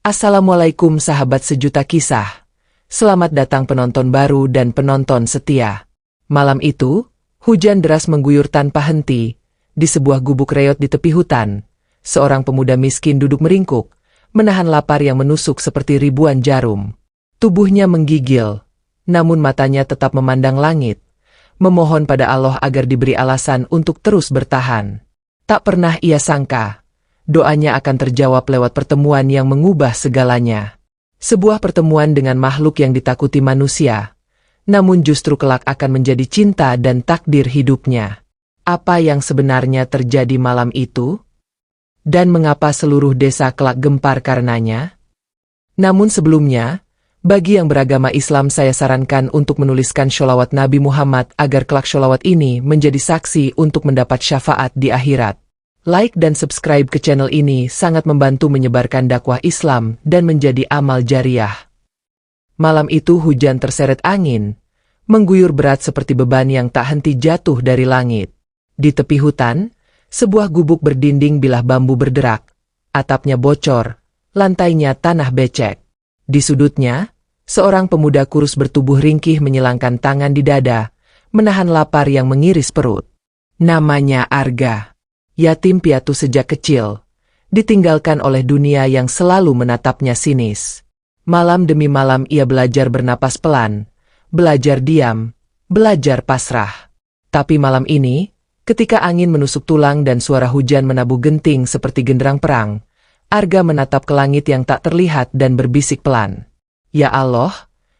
Assalamualaikum sahabat sejuta kisah. Selamat datang penonton baru dan penonton setia. Malam itu, hujan deras mengguyur tanpa henti. Di sebuah gubuk reot di tepi hutan, seorang pemuda miskin duduk meringkuk, menahan lapar yang menusuk seperti ribuan jarum. Tubuhnya menggigil, namun matanya tetap memandang langit, memohon pada Allah agar diberi alasan untuk terus bertahan. Tak pernah ia sangka, doanya akan terjawab lewat pertemuan yang mengubah segalanya. Sebuah pertemuan dengan makhluk yang ditakuti manusia, namun justru kelak akan menjadi cinta dan takdir hidupnya. Apa yang sebenarnya terjadi malam itu? Dan mengapa seluruh desa kelak gempar karenanya? Namun sebelumnya, bagi yang beragama Islam saya sarankan untuk menuliskan sholawat Nabi Muhammad agar kelak sholawat ini menjadi saksi untuk mendapat syafaat di akhirat. Like dan subscribe ke channel ini sangat membantu menyebarkan dakwah Islam dan menjadi amal jariah. Malam itu hujan terseret angin, mengguyur berat seperti beban yang tak henti jatuh dari langit. Di tepi hutan, sebuah gubuk berdinding bilah bambu berderak, atapnya bocor, lantainya tanah becek. Di sudutnya, seorang pemuda kurus bertubuh ringkih menyilangkan tangan di dada, menahan lapar yang mengiris perut. Namanya Arga. Yatim piatu sejak kecil, ditinggalkan oleh dunia yang selalu menatapnya sinis. Malam demi malam ia belajar bernapas pelan, belajar diam, belajar pasrah. Tapi malam ini, ketika angin menusuk tulang dan suara hujan menabuh genting seperti genderang perang, Arga menatap ke langit yang tak terlihat dan berbisik pelan. Ya Allah,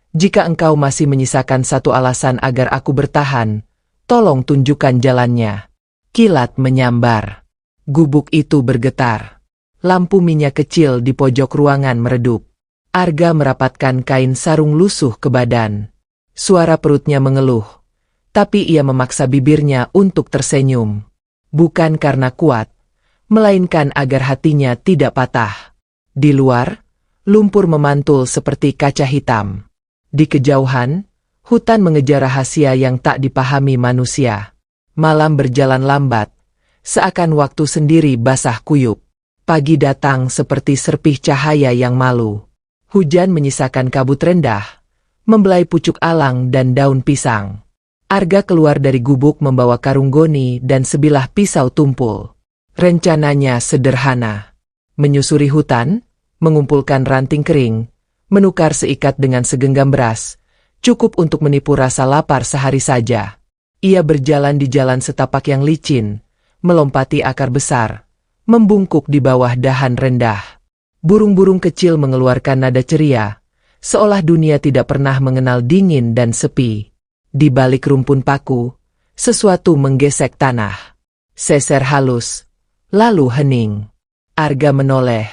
jika Engkau masih menyisakan satu alasan agar aku bertahan, tolong tunjukkan jalannya. Kilat menyambar. Gubuk itu bergetar. Lampu minyak kecil di pojok ruangan meredup. Arga merapatkan kain sarung lusuh ke badan. Suara perutnya mengeluh. Tapi ia memaksa bibirnya untuk tersenyum. Bukan karena kuat, melainkan agar hatinya tidak patah. Di luar, lumpur memantul seperti kaca hitam. Di kejauhan, hutan mengejar rahasia yang tak dipahami manusia. Malam berjalan lambat, seakan waktu sendiri basah kuyup. Pagi datang seperti serpih cahaya yang malu. Hujan menyisakan kabut rendah, membelai pucuk alang dan daun pisang. Arga keluar dari gubuk membawa karung goni dan sebilah pisau tumpul. Rencananya sederhana. Menyusuri hutan, mengumpulkan ranting kering, menukar seikat dengan segenggam beras, cukup untuk menipu rasa lapar sehari saja. Ia berjalan di jalan setapak yang licin, melompati akar besar, membungkuk di bawah dahan rendah. Burung-burung kecil mengeluarkan nada ceria, seolah dunia tidak pernah mengenal dingin dan sepi. Di balik rumpun paku, sesuatu menggesek tanah. Seser halus, lalu hening. Arga menoleh,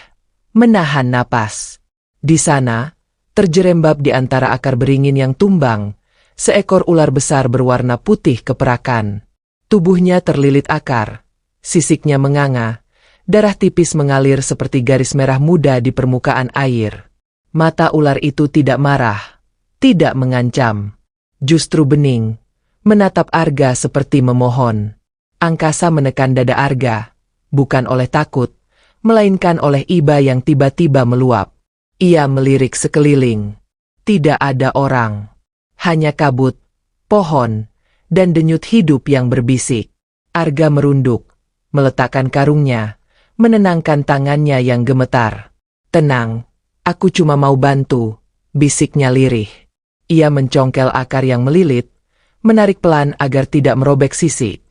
menahan napas. Di sana, terjerembab di antara akar beringin yang tumbang, seekor ular besar berwarna putih keperakan. Tubuhnya terlilit akar, sisiknya menganga, darah tipis mengalir seperti garis merah muda di permukaan air. Mata ular itu tidak marah, tidak mengancam, justru bening, menatap Arga seperti memohon. Angkasa menekan dada Arga, bukan oleh takut, melainkan oleh iba yang tiba-tiba meluap. Ia melirik sekeliling. Tidak ada orang. Hanya kabut, pohon, dan denyut hidup yang berbisik. Arga merunduk, meletakkan karungnya, menenangkan tangannya yang gemetar. Tenang, aku cuma mau bantu, bisiknya lirih. Ia mencongkel akar yang melilit, menarik pelan agar tidak merobek sisik.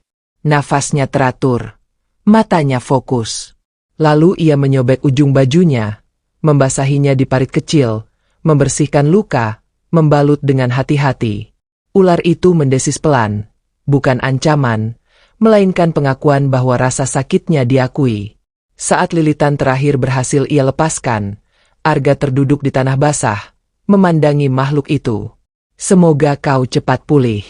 Nafasnya teratur, matanya fokus. Lalu ia menyobek ujung bajunya, membasahinya di parit kecil, membersihkan luka, membalut dengan hati-hati. Ular itu mendesis pelan, bukan ancaman, melainkan pengakuan bahwa rasa sakitnya diakui. Saat lilitan terakhir berhasil ia lepaskan, Arga terduduk di tanah basah, memandangi makhluk itu. Semoga kau cepat pulih.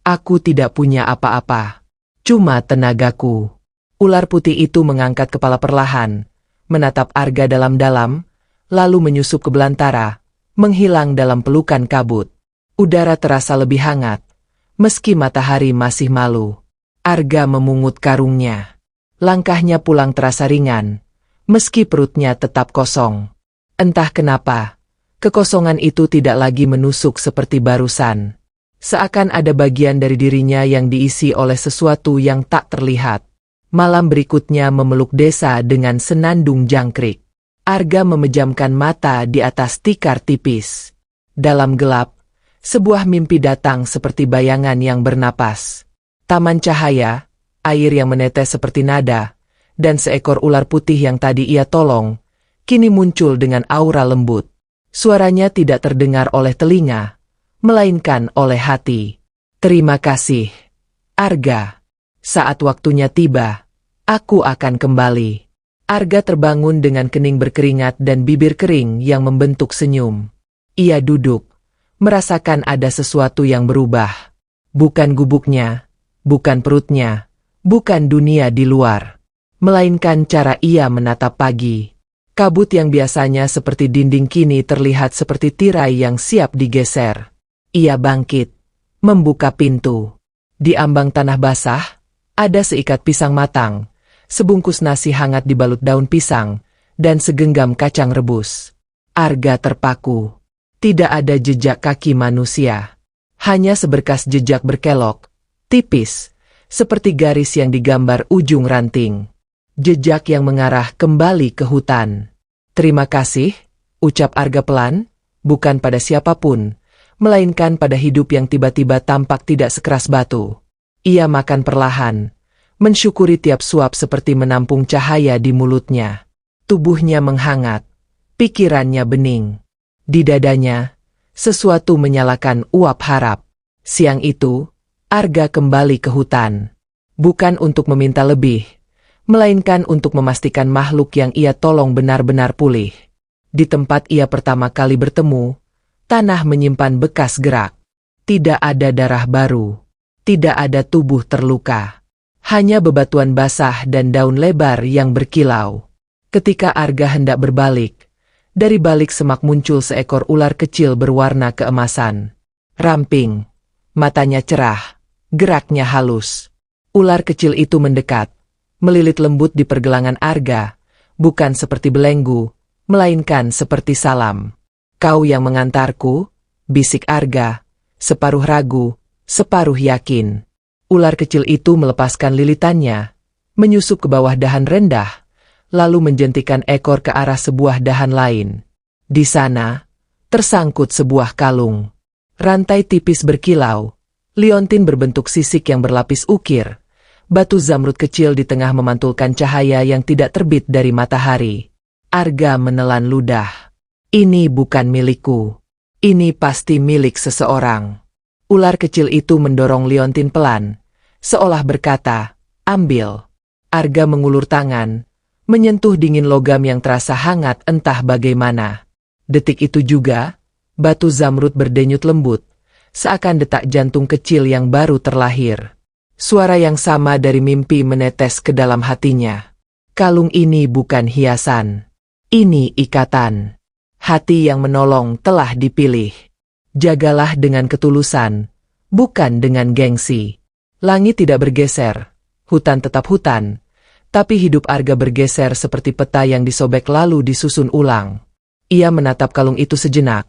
Aku tidak punya apa-apa, cuma tenagaku. Ular putih itu mengangkat kepala perlahan, menatap Arga dalam-dalam, lalu menyusup ke belantara, menghilang dalam pelukan kabut. Udara terasa lebih hangat, meski matahari masih malu. Arga memungut karungnya. Langkahnya pulang terasa ringan, meski perutnya tetap kosong. Entah kenapa, kekosongan itu tidak lagi menusuk seperti barusan. Seakan ada bagian dari dirinya yang diisi oleh sesuatu yang tak terlihat. Malam berikutnya memeluk desa dengan senandung jangkrik. Arga memejamkan mata di atas tikar tipis. Dalam gelap, sebuah mimpi datang seperti bayangan yang bernapas. Taman cahaya, air yang menetes seperti nada, dan seekor ular putih yang tadi ia tolong, kini muncul dengan aura lembut. Suaranya tidak terdengar oleh telinga, melainkan oleh hati. Terima kasih, Arga. Saat waktunya tiba, aku akan kembali. Arga terbangun dengan kening berkeringat dan bibir kering yang membentuk senyum. Ia duduk, merasakan ada sesuatu yang berubah. Bukan gubuknya, bukan perutnya, bukan dunia di luar, melainkan cara ia menatap pagi. Kabut yang biasanya seperti dinding kini terlihat seperti tirai yang siap digeser. Ia bangkit, membuka pintu. Di ambang tanah basah, ada seikat pisang matang, sebungkus nasi hangat dibalut daun pisang, dan segenggam kacang rebus. Arga terpaku. Tidak ada jejak kaki manusia. Hanya seberkas jejak berkelok, tipis, seperti garis yang digambar ujung ranting. Jejak yang mengarah kembali ke hutan. Terima kasih, ucap Arga pelan, bukan pada siapapun, melainkan pada hidup yang tiba-tiba tampak tidak sekeras batu. Ia makan perlahan, mensyukuri tiap suap seperti menampung cahaya di mulutnya. Tubuhnya menghangat, pikirannya bening. Di dadanya, sesuatu menyalakan uap harap. Siang itu, Arga kembali ke hutan. Bukan untuk meminta lebih, melainkan untuk memastikan makhluk yang ia tolong benar-benar pulih. Di tempat ia pertama kali bertemu, tanah menyimpan bekas gerak. Tidak ada darah baru, tidak ada tubuh terluka. Hanya bebatuan basah dan daun lebar yang berkilau. Ketika Arga hendak berbalik, dari balik semak muncul seekor ular kecil berwarna keemasan. Ramping, matanya cerah, geraknya halus. Ular kecil itu mendekat, melilit lembut di pergelangan Arga, bukan seperti belenggu, melainkan seperti salam. Kau yang mengantarku, bisik Arga, separuh ragu, separuh yakin. Ular kecil itu melepaskan lilitannya, menyusup ke bawah dahan rendah, lalu menjentikan ekor ke arah sebuah dahan lain. Di sana, tersangkut sebuah kalung. Rantai tipis berkilau, liontin berbentuk sisik yang berlapis ukir, batu zamrud kecil di tengah memantulkan cahaya yang tidak terbit dari matahari. Arga menelan ludah. Ini bukan milikku. Ini pasti milik seseorang. Ular kecil itu mendorong liontin pelan, seolah berkata, ambil. Arga mengulur tangan, menyentuh dingin logam yang terasa hangat entah bagaimana. Detik itu juga, batu zamrud berdenyut lembut, seakan detak jantung kecil yang baru terlahir. Suara yang sama dari mimpi menetes ke dalam hatinya. Kalung ini bukan hiasan. Ini ikatan. Hati yang menolong telah dipilih. Jagalah dengan ketulusan, bukan dengan gengsi. Langit tidak bergeser, hutan tetap hutan, tapi hidup Arga bergeser seperti peta yang disobek lalu disusun ulang. Ia menatap kalung itu sejenak,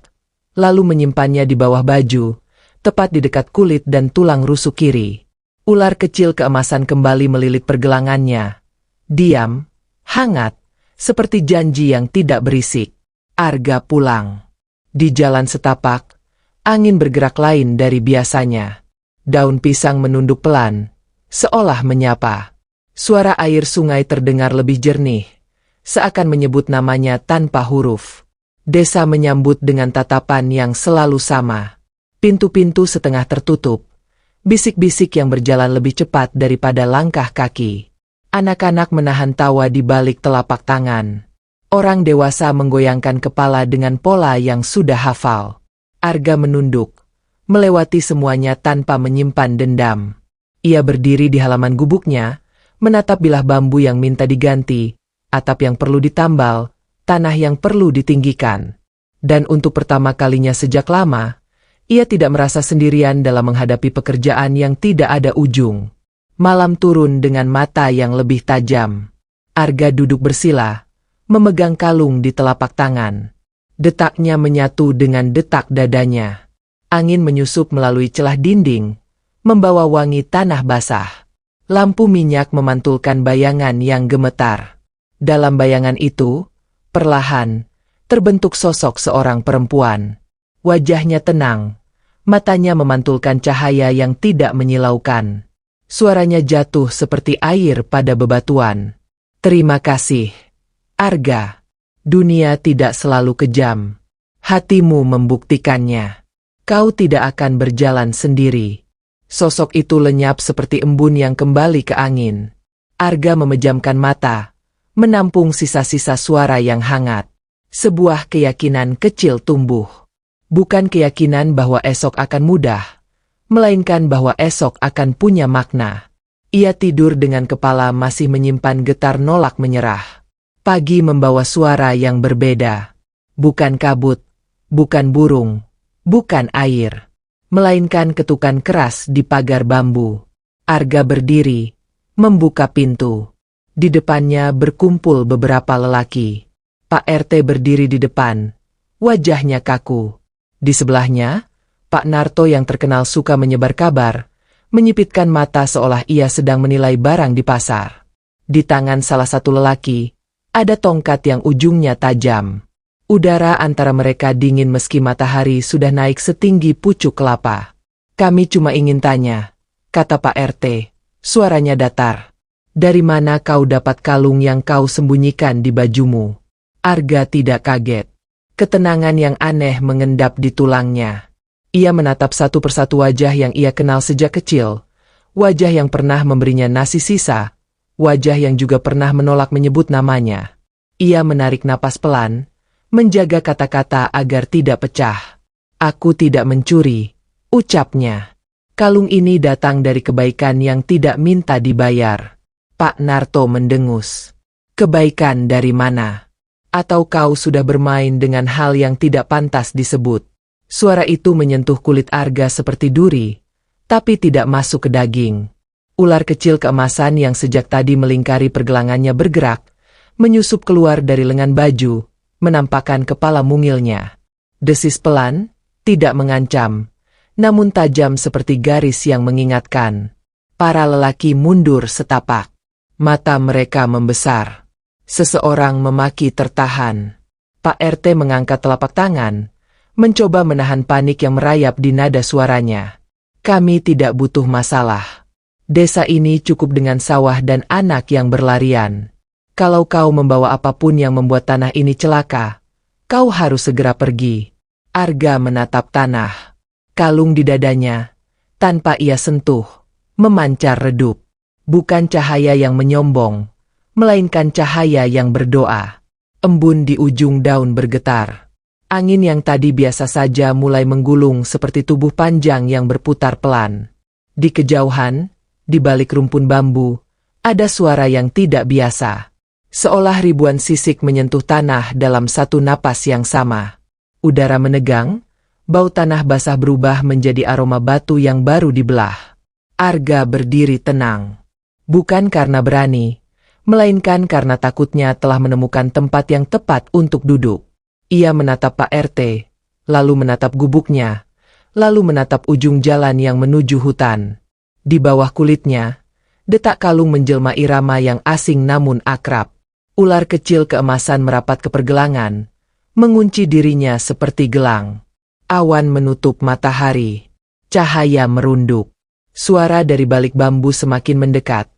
lalu menyimpannya di bawah baju, tepat di dekat kulit dan tulang rusuk kiri. Ular kecil keemasan kembali melilit pergelangannya. Diam, hangat, seperti janji yang tidak berisik. Arga pulang. Di jalan setapak, angin bergerak lain dari biasanya. Daun pisang menunduk pelan, seolah menyapa. Suara air sungai terdengar lebih jernih, seakan menyebut namanya tanpa huruf. Desa menyambut dengan tatapan yang selalu sama. Pintu-pintu setengah tertutup. Bisik-bisik yang berjalan lebih cepat daripada langkah kaki. Anak-anak menahan tawa di balik telapak tangan. Orang dewasa menggoyangkan kepala dengan pola yang sudah hafal. Arga menunduk, melewati semuanya tanpa menyimpan dendam. Ia berdiri di halaman gubuknya, menatap bilah bambu yang minta diganti, atap yang perlu ditambal, tanah yang perlu ditinggikan. Dan untuk pertama kalinya sejak lama, ia tidak merasa sendirian dalam menghadapi pekerjaan yang tidak ada ujung. Malam turun dengan mata yang lebih tajam. Arga duduk bersila, memegang kalung di telapak tangan. Detaknya menyatu dengan detak dadanya. Angin menyusup melalui celah dinding, membawa wangi tanah basah. Lampu minyak memantulkan bayangan yang gemetar. Dalam bayangan itu, perlahan, terbentuk sosok seorang perempuan. Wajahnya tenang, matanya memantulkan cahaya yang tidak menyilaukan. Suaranya jatuh seperti air pada bebatuan. Terima kasih, Arga. Dunia tidak selalu kejam. Hatimu membuktikannya. Kau tidak akan berjalan sendiri. Sosok itu lenyap seperti embun yang kembali ke angin. Arga memejamkan mata, menampung sisa-sisa suara yang hangat. Sebuah keyakinan kecil tumbuh. Bukan keyakinan bahwa esok akan mudah, melainkan bahwa esok akan punya makna. Ia tidur dengan kepala masih menyimpan getar nolak menyerah. Pagi membawa suara yang berbeda. Bukan kabut, bukan burung, bukan air, melainkan ketukan keras di pagar bambu. Arga berdiri, membuka pintu. Di depannya berkumpul beberapa lelaki. Pak RT berdiri di depan, wajahnya kaku. Di sebelahnya, Pak Narto yang terkenal suka menyebar kabar, menyipitkan mata seolah ia sedang menilai barang di pasar. Di tangan salah satu lelaki, ada tongkat yang ujungnya tajam. Udara antara mereka dingin meski matahari sudah naik setinggi pucuk kelapa. Kami cuma ingin tanya, kata Pak RT, suaranya datar. Dari mana kau dapat kalung yang kau sembunyikan di bajumu? Arga tidak kaget. Ketenangan yang aneh mengendap di tulangnya. Ia menatap satu persatu wajah yang ia kenal sejak kecil. Wajah yang pernah memberinya nasi sisa. Wajah yang juga pernah menolak menyebut namanya. Ia menarik napas pelan, menjaga kata-kata agar tidak pecah. Aku tidak mencuri, ucapnya. Kalung ini datang dari kebaikan yang tidak minta dibayar. Pak Narto mendengus. Kebaikan dari mana? Atau kau sudah bermain dengan hal yang tidak pantas disebut? Suara itu menyentuh kulit Arga seperti duri, tapi tidak masuk ke daging. Ular kecil keemasan yang sejak tadi melingkari pergelangannya bergerak, menyusup keluar dari lengan baju, menampakkan kepala mungilnya. Desis pelan, tidak mengancam, namun tajam seperti garis yang mengingatkan. Para lelaki mundur setapak. Mata mereka membesar. Seseorang memaki tertahan. Pak RT mengangkat telapak tangan, mencoba menahan panik yang merayap di nada suaranya. Kami tidak butuh masalah. Desa ini cukup dengan sawah dan anak yang berlarian. Kalau kau membawa apapun yang membuat tanah ini celaka, kau harus segera pergi. Arga menatap tanah. Kalung di dadanya, tanpa ia sentuh, memancar redup. Bukan cahaya yang menyombong, melainkan cahaya yang berdoa. Embun di ujung daun bergetar. Angin yang tadi biasa saja mulai menggulung seperti tubuh panjang yang berputar pelan. Di kejauhan, di balik rumpun bambu, ada suara yang tidak biasa. Seolah ribuan sisik menyentuh tanah dalam satu napas yang sama. Udara menegang, bau tanah basah berubah menjadi aroma batu yang baru dibelah. Arga berdiri tenang. Bukan karena berani, melainkan karena takutnya telah menemukan tempat yang tepat untuk duduk. Ia menatap Pak RT, lalu menatap gubuknya, lalu menatap ujung jalan yang menuju hutan. Di bawah kulitnya, detak kalung menjelma irama yang asing namun akrab. Ular kecil keemasan merapat ke pergelangan, mengunci dirinya seperti gelang. Awan menutup matahari, cahaya merunduk. Suara dari balik bambu semakin mendekat,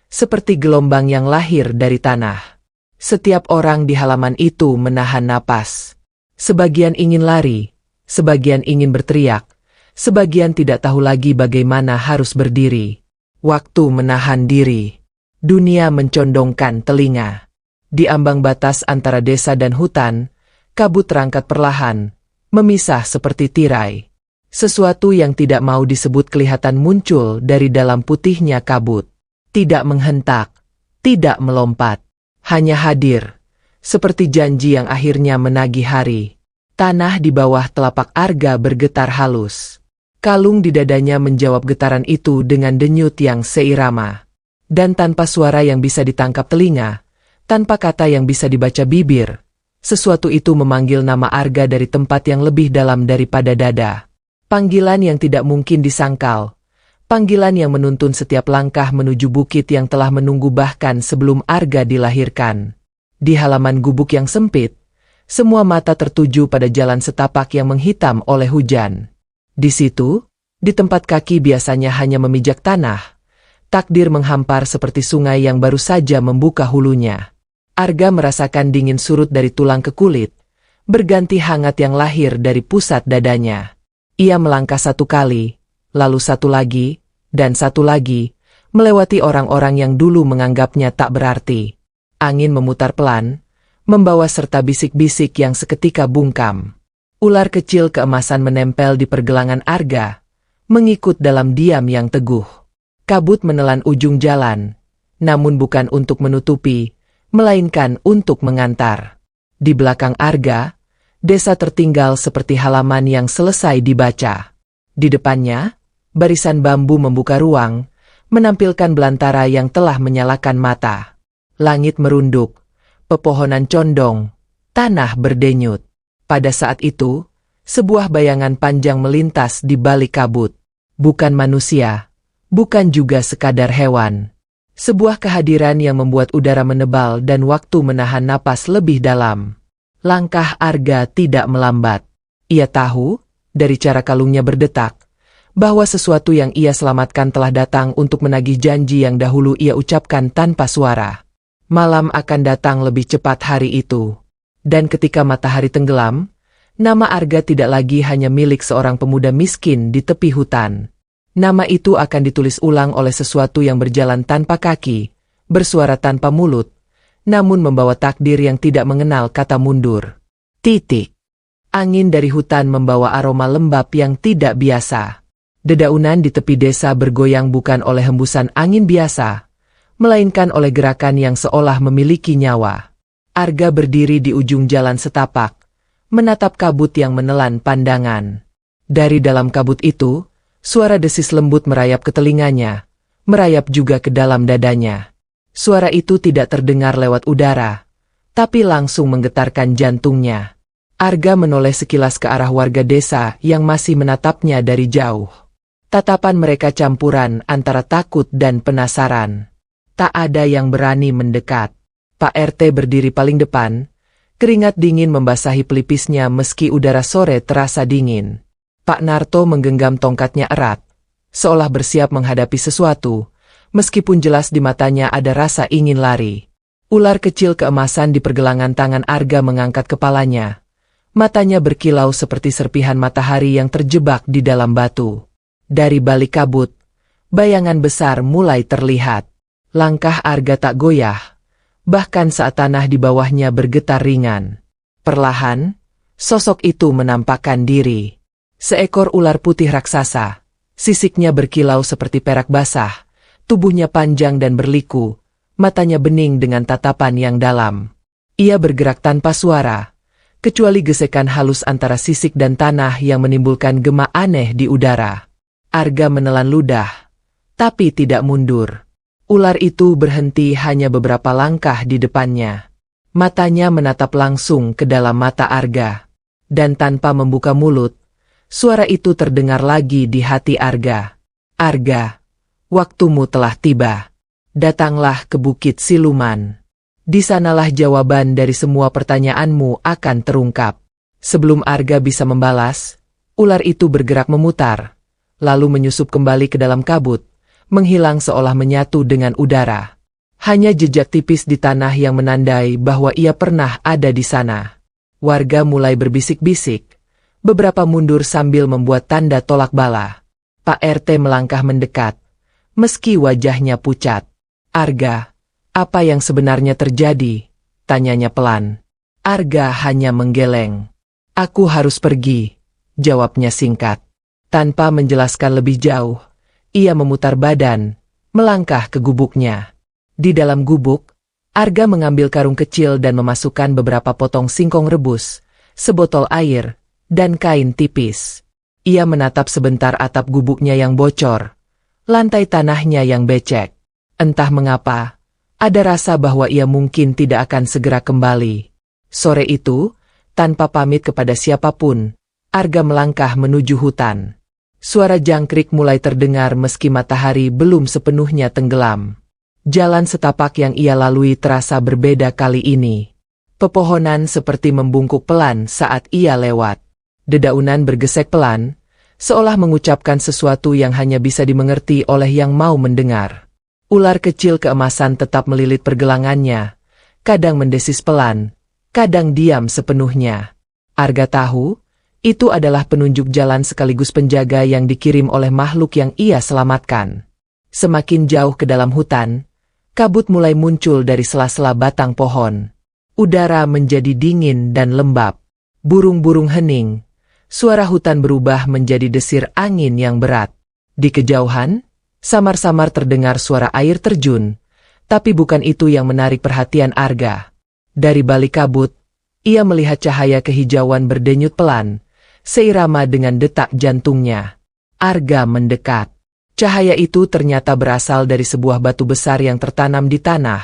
seperti gelombang yang lahir dari tanah. Setiap orang di halaman itu menahan napas. Sebagian ingin lari, sebagian ingin berteriak, sebagian tidak tahu lagi bagaimana harus berdiri. Waktu menahan diri. Dunia mencondongkan telinga. Di ambang batas antara desa dan hutan, kabut terangkat perlahan, memisah seperti tirai. Sesuatu yang tidak mau disebut kelihatan muncul dari dalam putihnya kabut. Tidak menghentak, tidak melompat, hanya hadir. Seperti janji yang akhirnya menagih hari. Tanah di bawah telapak Arga bergetar halus. Kalung di dadanya menjawab getaran itu dengan denyut yang seirama. Dan tanpa suara yang bisa ditangkap telinga, tanpa kata yang bisa dibaca bibir, Sesuatu itu memanggil nama Arga dari tempat yang lebih dalam daripada dada. Panggilan yang tidak mungkin disangkal. Panggilan yang menuntun setiap langkah menuju bukit yang telah menunggu bahkan sebelum Arga dilahirkan. Di halaman gubuk yang sempit, semua mata tertuju pada jalan setapak yang menghitam oleh hujan. Di situ, di tempat kaki biasanya hanya memijak tanah, takdir menghampar seperti sungai yang baru saja membuka hulunya. Arga merasakan dingin surut dari tulang ke kulit, berganti hangat yang lahir dari pusat dadanya. Ia melangkah satu kali, lalu satu lagi, dan satu lagi, melewati orang-orang yang dulu menganggapnya tak berarti. Angin memutar pelan, membawa serta bisik-bisik yang seketika bungkam. Ular kecil keemasan menempel di pergelangan Arga, mengikut dalam diam yang teguh. Kabut menelan ujung jalan, namun bukan untuk menutupi, melainkan untuk mengantar. Di belakang Arga, desa tertinggal seperti halaman yang selesai dibaca. Di depannya, barisan bambu membuka ruang, menampilkan belantara yang telah menyalakan mata. Langit merunduk, pepohonan condong, tanah berdenyut. Pada saat itu, sebuah bayangan panjang melintas di balik kabut. Bukan manusia, bukan juga sekadar hewan. Sebuah kehadiran yang membuat udara menebal dan waktu menahan napas lebih dalam. Langkah Arga tidak melambat. Ia tahu, dari cara kalungnya berdetak, bahwa sesuatu yang ia selamatkan telah datang untuk menagih janji yang dahulu ia ucapkan tanpa suara. Malam akan datang lebih cepat hari itu. Dan ketika matahari tenggelam, nama Arga tidak lagi hanya milik seorang pemuda miskin di tepi hutan. Nama itu akan ditulis ulang oleh sesuatu yang berjalan tanpa kaki, bersuara tanpa mulut, namun membawa takdir yang tidak mengenal kata mundur. Titik. Angin dari hutan membawa aroma lembab yang tidak biasa. Dedaunan di tepi desa bergoyang bukan oleh hembusan angin biasa, melainkan oleh gerakan yang seolah memiliki nyawa. Arga berdiri di ujung jalan setapak, menatap kabut yang menelan pandangan. Dari dalam kabut itu, suara desis lembut merayap ke telinganya, merayap juga ke dalam dadanya. Suara itu tidak terdengar lewat udara, tapi langsung menggetarkan jantungnya. Arga menoleh sekilas ke arah warga desa yang masih menatapnya dari jauh. Tatapan mereka campuran antara takut dan penasaran. Tak ada yang berani mendekat. Pak RT berdiri paling depan, keringat dingin membasahi pelipisnya meski udara sore terasa dingin. Pak Narto menggenggam tongkatnya erat, seolah bersiap menghadapi sesuatu, meskipun jelas di matanya ada rasa ingin lari. Ular kecil keemasan di pergelangan tangan Arga mengangkat kepalanya. Matanya berkilau seperti serpihan matahari yang terjebak di dalam batu. Dari balik kabut, bayangan besar mulai terlihat. Langkah Arga tak goyah, bahkan saat tanah di bawahnya bergetar ringan. Perlahan, sosok itu menampakkan diri. Seekor ular putih raksasa, sisiknya berkilau seperti perak basah, tubuhnya panjang dan berliku, matanya bening dengan tatapan yang dalam. Ia bergerak tanpa suara, kecuali gesekan halus antara sisik dan tanah yang menimbulkan gema aneh di udara. Arga menelan ludah, tapi tidak mundur. Ular itu berhenti hanya beberapa langkah di depannya. Matanya menatap langsung ke dalam mata Arga, dan tanpa membuka mulut, suara itu terdengar lagi di hati Arga. Arga, waktumu telah tiba. Datanglah ke Bukit Siluman. Di sanalah jawaban dari semua pertanyaanmu akan terungkap. Sebelum Arga bisa membalas, ular itu bergerak memutar, lalu menyusup kembali ke dalam kabut, menghilang seolah menyatu dengan udara. Hanya jejak tipis di tanah yang menandai bahwa ia pernah ada di sana. Warga mulai berbisik-bisik. Beberapa mundur sambil membuat tanda tolak bala. Pak RT melangkah mendekat, meski wajahnya pucat. Arga, apa yang sebenarnya terjadi? Tanyanya pelan. Arga hanya menggeleng. Aku harus pergi, jawabnya singkat. Tanpa menjelaskan lebih jauh, ia memutar badan, melangkah ke gubuknya. Di dalam gubuk, Arga mengambil karung kecil dan memasukkan beberapa potong singkong rebus, sebotol air, dan kain tipis. Ia menatap sebentar atap gubuknya yang bocor, lantai tanahnya yang becek. Entah mengapa, ada rasa bahwa ia mungkin tidak akan segera kembali. Sore itu, tanpa pamit kepada siapapun, Arga melangkah menuju hutan. Suara jangkrik mulai terdengar meski matahari belum sepenuhnya tenggelam. Jalan setapak yang ia lalui terasa berbeda kali ini. Pepohonan seperti membungkuk pelan saat ia lewat. Dedaunan bergesek pelan, seolah mengucapkan sesuatu yang hanya bisa dimengerti oleh yang mau mendengar. Ular kecil keemasan tetap melilit pergelangannya, kadang mendesis pelan, kadang diam sepenuhnya. Arga tahu, itu adalah penunjuk jalan sekaligus penjaga yang dikirim oleh makhluk yang ia selamatkan. Semakin jauh ke dalam hutan, kabut mulai muncul dari sela-sela batang pohon. Udara menjadi dingin dan lembab. Burung-burung hening. Suara hutan berubah menjadi desir angin yang berat. Di kejauhan, samar-samar terdengar suara air terjun, tapi bukan itu yang menarik perhatian Arga. Dari balik kabut, ia melihat cahaya kehijauan berdenyut pelan, seirama dengan detak jantungnya. Arga mendekat. Cahaya itu ternyata berasal dari sebuah batu besar yang tertanam di tanah,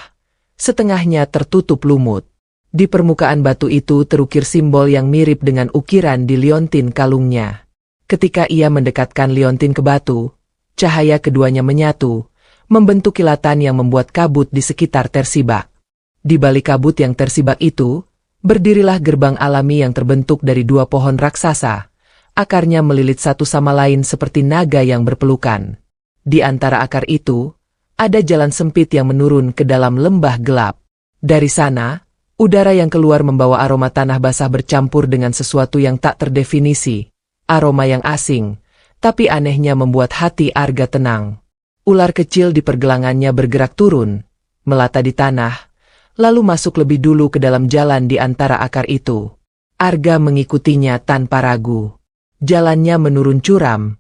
setengahnya tertutup lumut. Di permukaan batu itu terukir simbol yang mirip dengan ukiran di liontin kalungnya. Ketika ia mendekatkan liontin ke batu, cahaya keduanya menyatu, membentuk kilatan yang membuat kabut di sekitar tersibak. Di balik kabut yang tersibak itu, berdirilah gerbang alami yang terbentuk dari dua pohon raksasa. Akarnya melilit satu sama lain seperti naga yang berpelukan. Di antara akar itu, ada jalan sempit yang menurun ke dalam lembah gelap. Dari sana, udara yang keluar membawa aroma tanah basah bercampur dengan sesuatu yang tak terdefinisi. Aroma yang asing, tapi anehnya membuat hati Arga tenang. Ular kecil di pergelangannya bergerak turun, melata di tanah, lalu masuk lebih dulu ke dalam jalan di antara akar itu. Arga mengikutinya tanpa ragu. Jalannya menurun curam.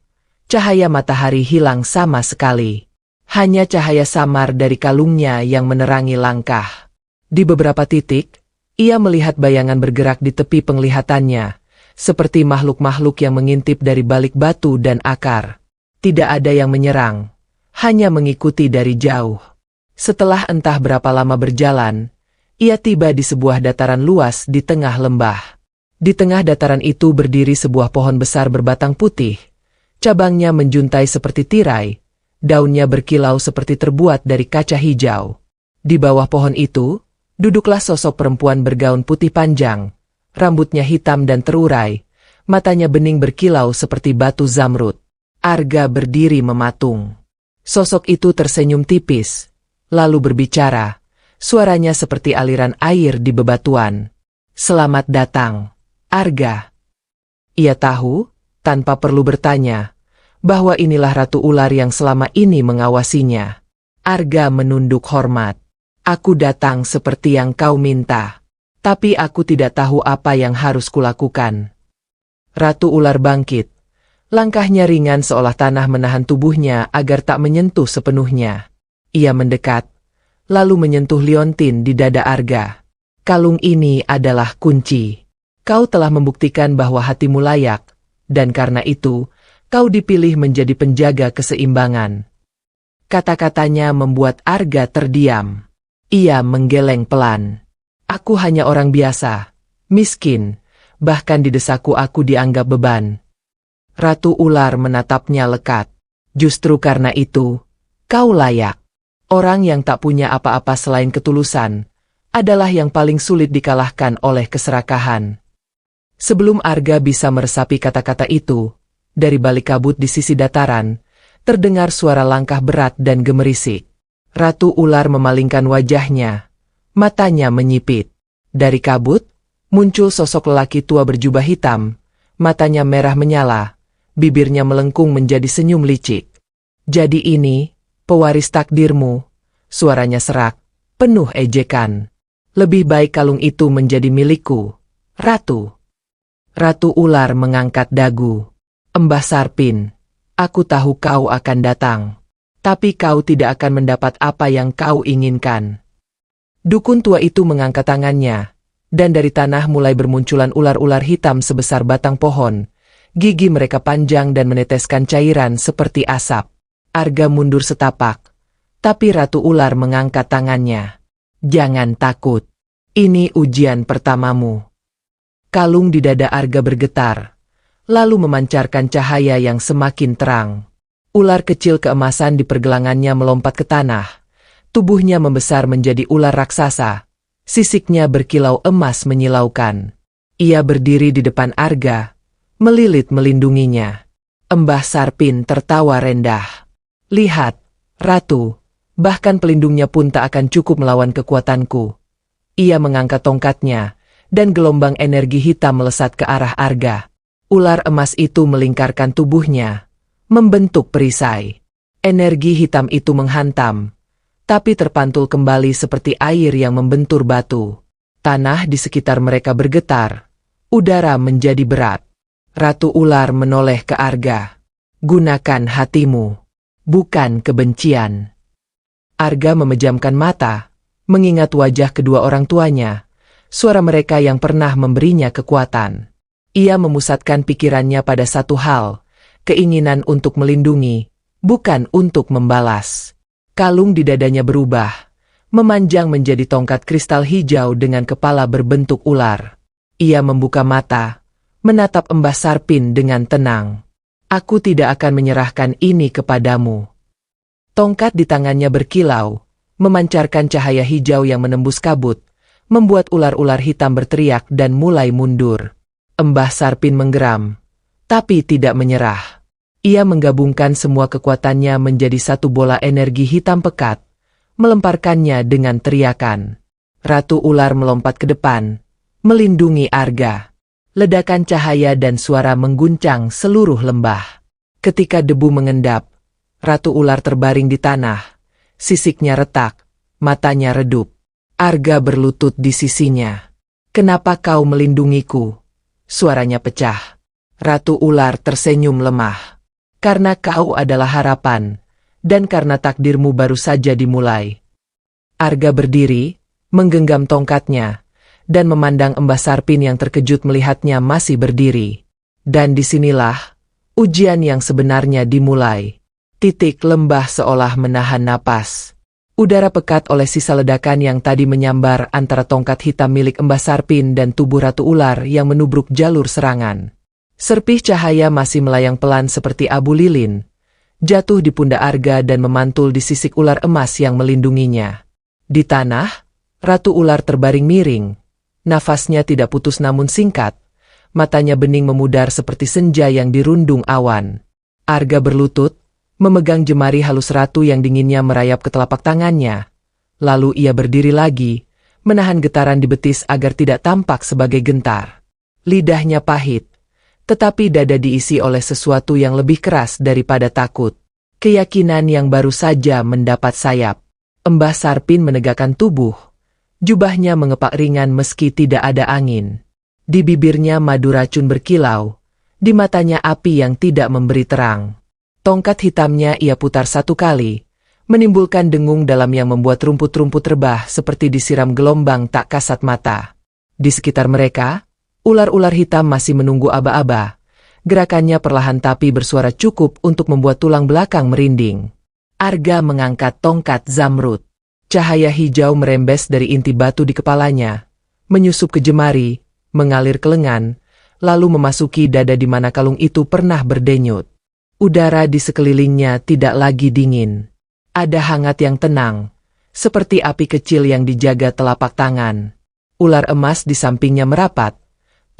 Cahaya matahari hilang sama sekali. Hanya cahaya samar dari kalungnya yang menerangi langkah. Di beberapa titik, ia melihat bayangan bergerak di tepi penglihatannya, seperti makhluk-makhluk yang mengintip dari balik batu dan akar. Tidak ada yang menyerang, hanya mengikuti dari jauh. Setelah entah berapa lama berjalan, ia tiba di sebuah dataran luas di tengah lembah. Di tengah dataran itu berdiri sebuah pohon besar berbatang putih. Cabangnya menjuntai seperti tirai, daunnya berkilau seperti terbuat dari kaca hijau. Di bawah pohon itu, duduklah sosok perempuan bergaun putih panjang, rambutnya hitam dan terurai, matanya bening berkilau seperti batu zamrud. Arga berdiri mematung. Sosok itu tersenyum tipis, lalu berbicara, suaranya seperti aliran air di bebatuan. "Selamat datang, Arga." Ia tahu, tanpa perlu bertanya, bahwa inilah Ratu Ular yang selama ini mengawasinya. Arga menunduk hormat. "Aku datang seperti yang kau minta, tapi aku tidak tahu apa yang harus kulakukan." Ratu Ular bangkit. Langkahnya ringan seolah tanah menahan tubuhnya agar tak menyentuh sepenuhnya. Ia mendekat, lalu menyentuh liontin di dada Arga. "Kalung ini adalah kunci. Kau telah membuktikan bahwa hatimu layak, dan karena itu, kau dipilih menjadi penjaga keseimbangan." Kata-katanya membuat Arga terdiam. Ia menggeleng pelan. "Aku hanya orang biasa, miskin, bahkan di desaku aku dianggap beban." Ratu Ular menatapnya lekat. "Justru karena itu, kau layak. Orang yang tak punya apa-apa selain ketulusan, adalah yang paling sulit dikalahkan oleh keserakahan." Sebelum Arga bisa meresapi kata-kata itu, dari balik kabut di sisi dataran, terdengar suara langkah berat dan gemerisik. Ratu Ular memalingkan wajahnya, matanya menyipit. Dari kabut, muncul sosok lelaki tua berjubah hitam, matanya merah menyala, bibirnya melengkung menjadi senyum licik. "Jadi ini, pewaris takdirmu," suaranya serak, penuh ejekan. "Lebih baik kalung itu menjadi milikku, Ratu." Ratu Ular mengangkat dagu. "Embah Sarpin, aku tahu kau akan datang. Tapi kau tidak akan mendapat apa yang kau inginkan." Dukun tua itu mengangkat tangannya, dan dari tanah mulai bermunculan ular-ular hitam sebesar batang pohon. Gigi mereka panjang dan meneteskan cairan seperti asap. Arga mundur setapak, tapi Ratu Ular mengangkat tangannya. "Jangan takut. Ini ujian pertamamu. Kalung di dada Arga bergetar, lalu memancarkan cahaya yang semakin terang. Ular kecil keemasan di pergelangannya melompat ke tanah. Tubuhnya membesar menjadi ular raksasa. Sisiknya berkilau emas menyilaukan. Ia berdiri di depan Arga, melilit melindunginya. Mbah Sarpin tertawa rendah. Lihat, Ratu, bahkan pelindungnya pun tak akan cukup melawan kekuatanku. Ia mengangkat tongkatnya, dan gelombang energi hitam melesat ke arah Arga. Ular emas itu melingkarkan tubuhnya, membentuk perisai. Energi hitam itu menghantam, tapi terpantul kembali seperti air yang membentur batu. Tanah di sekitar mereka bergetar, udara menjadi berat. Ratu Ular menoleh ke Arga. Gunakan hatimu, bukan kebencian. Arga memejamkan mata, mengingat wajah kedua orang tuanya, suara mereka yang pernah memberinya kekuatan. Ia memusatkan pikirannya pada satu hal, keinginan untuk melindungi, bukan untuk membalas. Kalung di dadanya berubah, memanjang menjadi tongkat kristal hijau dengan kepala berbentuk ular. Ia membuka mata, menatap Mbah Sarpin dengan tenang. Aku tidak akan menyerahkan ini kepadamu. Tongkat di tangannya berkilau, memancarkan cahaya hijau yang menembus kabut, membuat ular-ular hitam berteriak dan mulai mundur. Mbah Sarpin menggeram, tapi tidak menyerah. Ia menggabungkan semua kekuatannya menjadi satu bola energi hitam pekat, melemparkannya dengan teriakan. Ratu Ular melompat ke depan, melindungi Arga. Ledakan cahaya dan suara mengguncang seluruh lembah. Ketika debu mengendap, Ratu Ular terbaring di tanah. Sisiknya retak, matanya redup. Arga berlutut di sisinya. Kenapa kau melindungiku? Suaranya pecah. Ratu Ular tersenyum lemah. Karena kau adalah harapan, dan karena takdirmu baru saja dimulai. Arga berdiri, menggenggam tongkatnya, dan memandang Mbah Sarpin yang terkejut melihatnya masih berdiri. Dan disinilah, ujian yang sebenarnya dimulai. Lembah seolah menahan napas. Udara pekat oleh sisa ledakan yang tadi menyambar antara tongkat hitam milik Mbah Sarpin dan tubuh Ratu Ular yang menubruk jalur serangan. Serpih cahaya masih melayang pelan seperti abu lilin, jatuh di pundak Arga dan memantul di sisik ular emas yang melindunginya. Di tanah, Ratu Ular terbaring miring. Nafasnya tidak putus namun singkat, matanya bening memudar seperti senja yang dirundung awan. Arga berlutut, memegang jemari halus ratu yang dinginnya merayap ke telapak tangannya. Lalu ia berdiri lagi, menahan getaran di betis agar tidak tampak sebagai gentar. Lidahnya pahit, tetapi dada diisi oleh sesuatu yang lebih keras daripada takut. Keyakinan yang baru saja mendapat sayap. Mbah Sarpin menegakkan tubuh. Jubahnya mengepak ringan meski tidak ada angin. Di bibirnya madu racun berkilau, di matanya api yang tidak memberi terang. Tongkat hitamnya ia putar satu kali, menimbulkan dengung dalam yang membuat rumput-rumput rebah seperti disiram gelombang tak kasat mata. Di sekitar mereka, ular-ular hitam masih menunggu aba-aba. Gerakannya perlahan tapi bersuara cukup untuk membuat tulang belakang merinding. Arga mengangkat tongkat zamrud. Cahaya hijau merembes dari inti batu di kepalanya, menyusup ke jemari, mengalir ke lengan, lalu memasuki dada di mana kalung itu pernah berdenyut. Udara di sekelilingnya tidak lagi dingin. Ada hangat yang tenang, seperti api kecil yang dijaga telapak tangan. Ular emas di sampingnya merapat,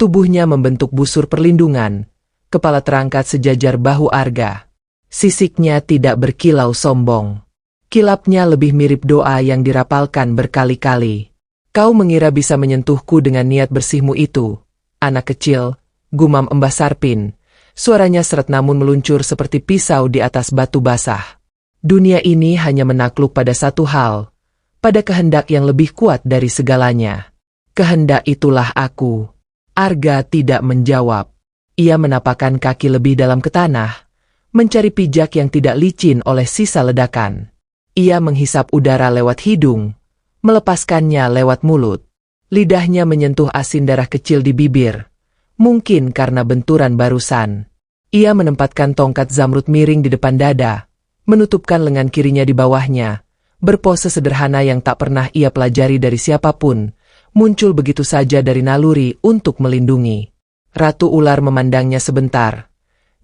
tubuhnya membentuk busur perlindungan, kepala terangkat sejajar bahu Arga. Sisiknya tidak berkilau sombong. Kilapnya lebih mirip doa yang dirapalkan berkali-kali. Kau mengira bisa menyentuhku dengan niat bersihmu itu, anak kecil, gumam Mbah Sarpin. Suaranya seret namun meluncur seperti pisau di atas batu basah. Dunia ini hanya menakluk pada satu hal, pada kehendak yang lebih kuat dari segalanya. Kehendak itulah aku. Arga tidak menjawab. Ia menapakkan kaki lebih dalam ke tanah, mencari pijak yang tidak licin oleh sisa ledakan. Ia menghisap udara lewat hidung, melepaskannya lewat mulut. Lidahnya menyentuh asin darah kecil di bibir. Mungkin karena benturan barusan. Ia menempatkan tongkat zamrud miring di depan dada, menutupkan lengan kirinya di bawahnya, berpose sederhana yang tak pernah ia pelajari dari siapapun, muncul begitu saja dari naluri untuk melindungi. Ratu ular memandangnya sebentar.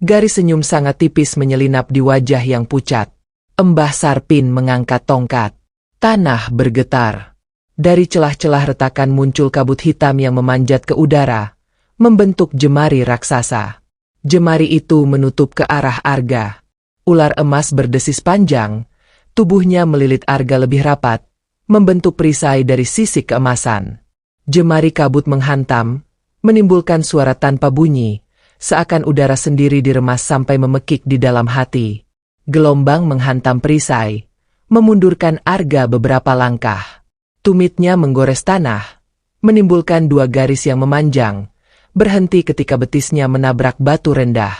Garis senyum sangat tipis menyelinap di wajah yang pucat. Mbah Sarpin mengangkat tongkat. Tanah bergetar. Dari celah-celah retakan muncul kabut hitam yang memanjat ke udara, membentuk jemari raksasa. Jemari itu menutup ke arah Arga. Ular emas berdesis panjang, tubuhnya melilit Arga lebih rapat, membentuk perisai dari sisik keemasan. Jemari kabut menghantam, menimbulkan suara tanpa bunyi, seakan udara sendiri diremas sampai memekik di dalam hati. Gelombang menghantam perisai, memundurkan Arga beberapa langkah. Tumitnya menggores tanah, menimbulkan dua garis yang memanjang, berhenti ketika betisnya menabrak batu rendah.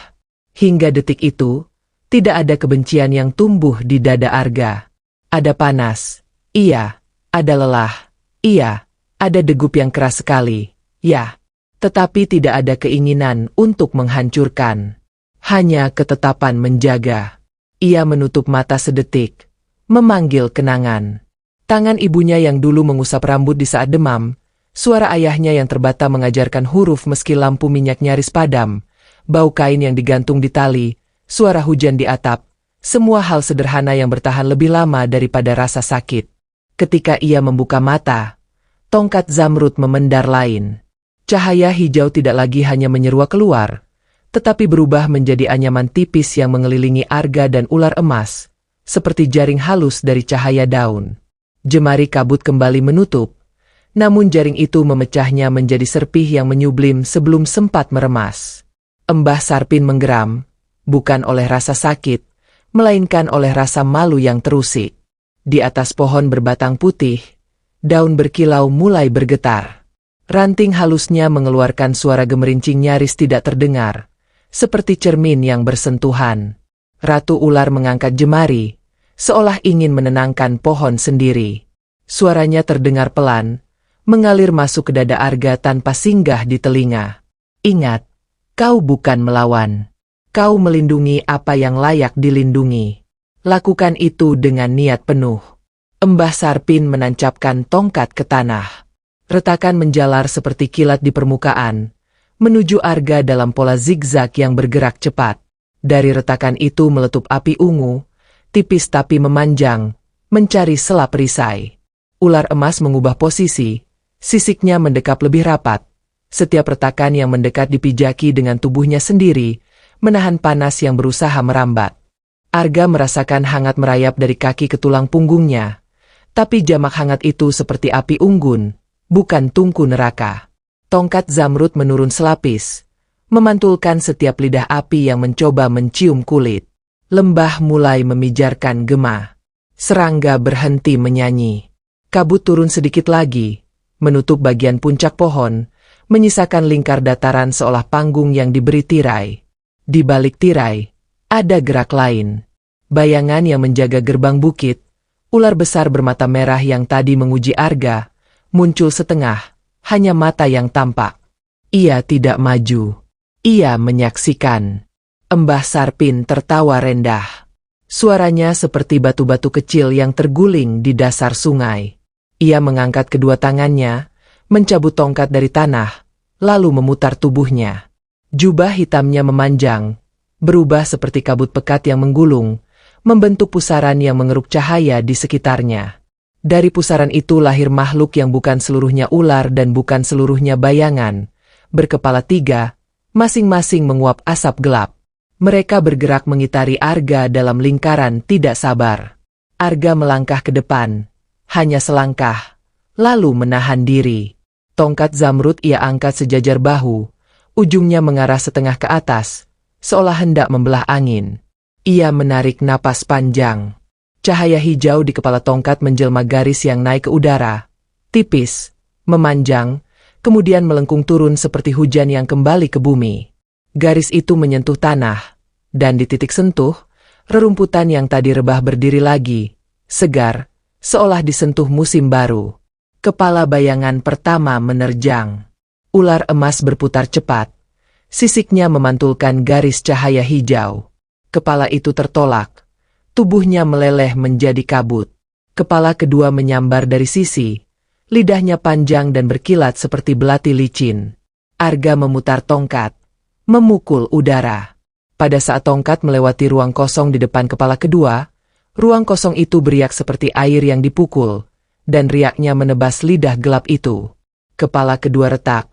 Hingga detik itu, tidak ada kebencian yang tumbuh di dada Arga. Ada panas, iya. Ada lelah, iya. Ada degup yang keras sekali, ya. Tetapi tidak ada keinginan untuk menghancurkan. Hanya ketetapan menjaga. Ia menutup mata sedetik, memanggil kenangan. Tangan ibunya yang dulu mengusap rambut di saat demam, suara ayahnya yang terbata mengajarkan huruf meski lampu minyak nyaris padam, bau kain yang digantung di tali, suara hujan di atap, semua hal sederhana yang bertahan lebih lama daripada rasa sakit. Ketika ia membuka mata, tongkat zamrud memendar lain. Cahaya hijau tidak lagi hanya menyeruak keluar, tetapi berubah menjadi anyaman tipis yang mengelilingi Arga dan ular emas, seperti jaring halus dari cahaya daun. Jemari kabut kembali menutup, namun jaring itu memecahnya menjadi serpih yang menyublim sebelum sempat meremas. Mbah Sarpin menggeram, bukan oleh rasa sakit, melainkan oleh rasa malu yang terusik. Di atas pohon berbatang putih, daun berkilau mulai bergetar. Ranting halusnya mengeluarkan suara gemerincing nyaris tidak terdengar, seperti cermin yang bersentuhan. Ratu ular mengangkat jemari, seolah ingin menenangkan pohon sendiri. Suaranya terdengar pelan, mengalir masuk ke dada Arga tanpa singgah di telinga. Ingat, kau bukan melawan. Kau melindungi apa yang layak dilindungi. Lakukan itu dengan niat penuh. Mbah Sarpin menancapkan tongkat ke tanah. Retakan menjalar seperti kilat di permukaan, menuju Arga dalam pola zigzag yang bergerak cepat. Dari retakan itu meletup api ungu, tipis tapi memanjang, mencari sela perisai. Ular emas mengubah posisi, sisiknya mendekap lebih rapat. Setiap retakan yang mendekat dipijaki dengan tubuhnya sendiri, menahan panas yang berusaha merambat. Arga merasakan hangat merayap dari kaki ke tulang punggungnya, tapi jamak hangat itu seperti api unggun, bukan tungku neraka. Tongkat zamrud menurun selapis, memantulkan setiap lidah api yang mencoba mencium kulit. Lembah mulai memijarkan gema. Serangga berhenti menyanyi. Kabut turun sedikit lagi, menutup bagian puncak pohon, menyisakan lingkar dataran seolah panggung yang diberi tirai. Di balik tirai, ada gerak lain. Bayangan yang menjaga gerbang bukit, ular besar bermata merah yang tadi menguji Arga, muncul setengah, hanya mata yang tampak. Ia tidak maju. Ia menyaksikan. Mbah Sarpin tertawa rendah. Suaranya seperti batu-batu kecil yang terguling di dasar sungai. Ia mengangkat kedua tangannya, mencabut tongkat dari tanah, lalu memutar tubuhnya. Jubah hitamnya memanjang, berubah seperti kabut pekat yang menggulung, membentuk pusaran yang mengeruk cahaya di sekitarnya. Dari pusaran itu lahir makhluk yang bukan seluruhnya ular dan bukan seluruhnya bayangan, berkepala tiga, masing-masing menguap asap gelap. Mereka bergerak mengitari Arga dalam lingkaran tidak sabar. Arga melangkah ke depan, hanya selangkah, lalu menahan diri. Tongkat zamrud ia angkat sejajar bahu, ujungnya mengarah setengah ke atas, seolah hendak membelah angin. Ia menarik napas panjang. Cahaya hijau di kepala tongkat menjelma garis yang naik ke udara, tipis, memanjang, kemudian melengkung turun seperti hujan yang kembali ke bumi. Garis itu menyentuh tanah, dan di titik sentuh, rerumputan yang tadi rebah berdiri lagi, segar, seolah disentuh musim baru. Kepala bayangan pertama menerjang. Ular emas berputar cepat. Sisiknya memantulkan garis cahaya hijau. Kepala itu tertolak. Tubuhnya meleleh menjadi kabut. Kepala kedua menyambar dari sisi, Lidahnya panjang dan berkilat seperti belati licin. Arga memutar tongkat, memukul udara. Pada saat tongkat melewati ruang kosong di depan kepala kedua, ruang kosong itu beriak seperti air yang dipukul, dan riaknya menebas lidah gelap itu. Kepala kedua retak,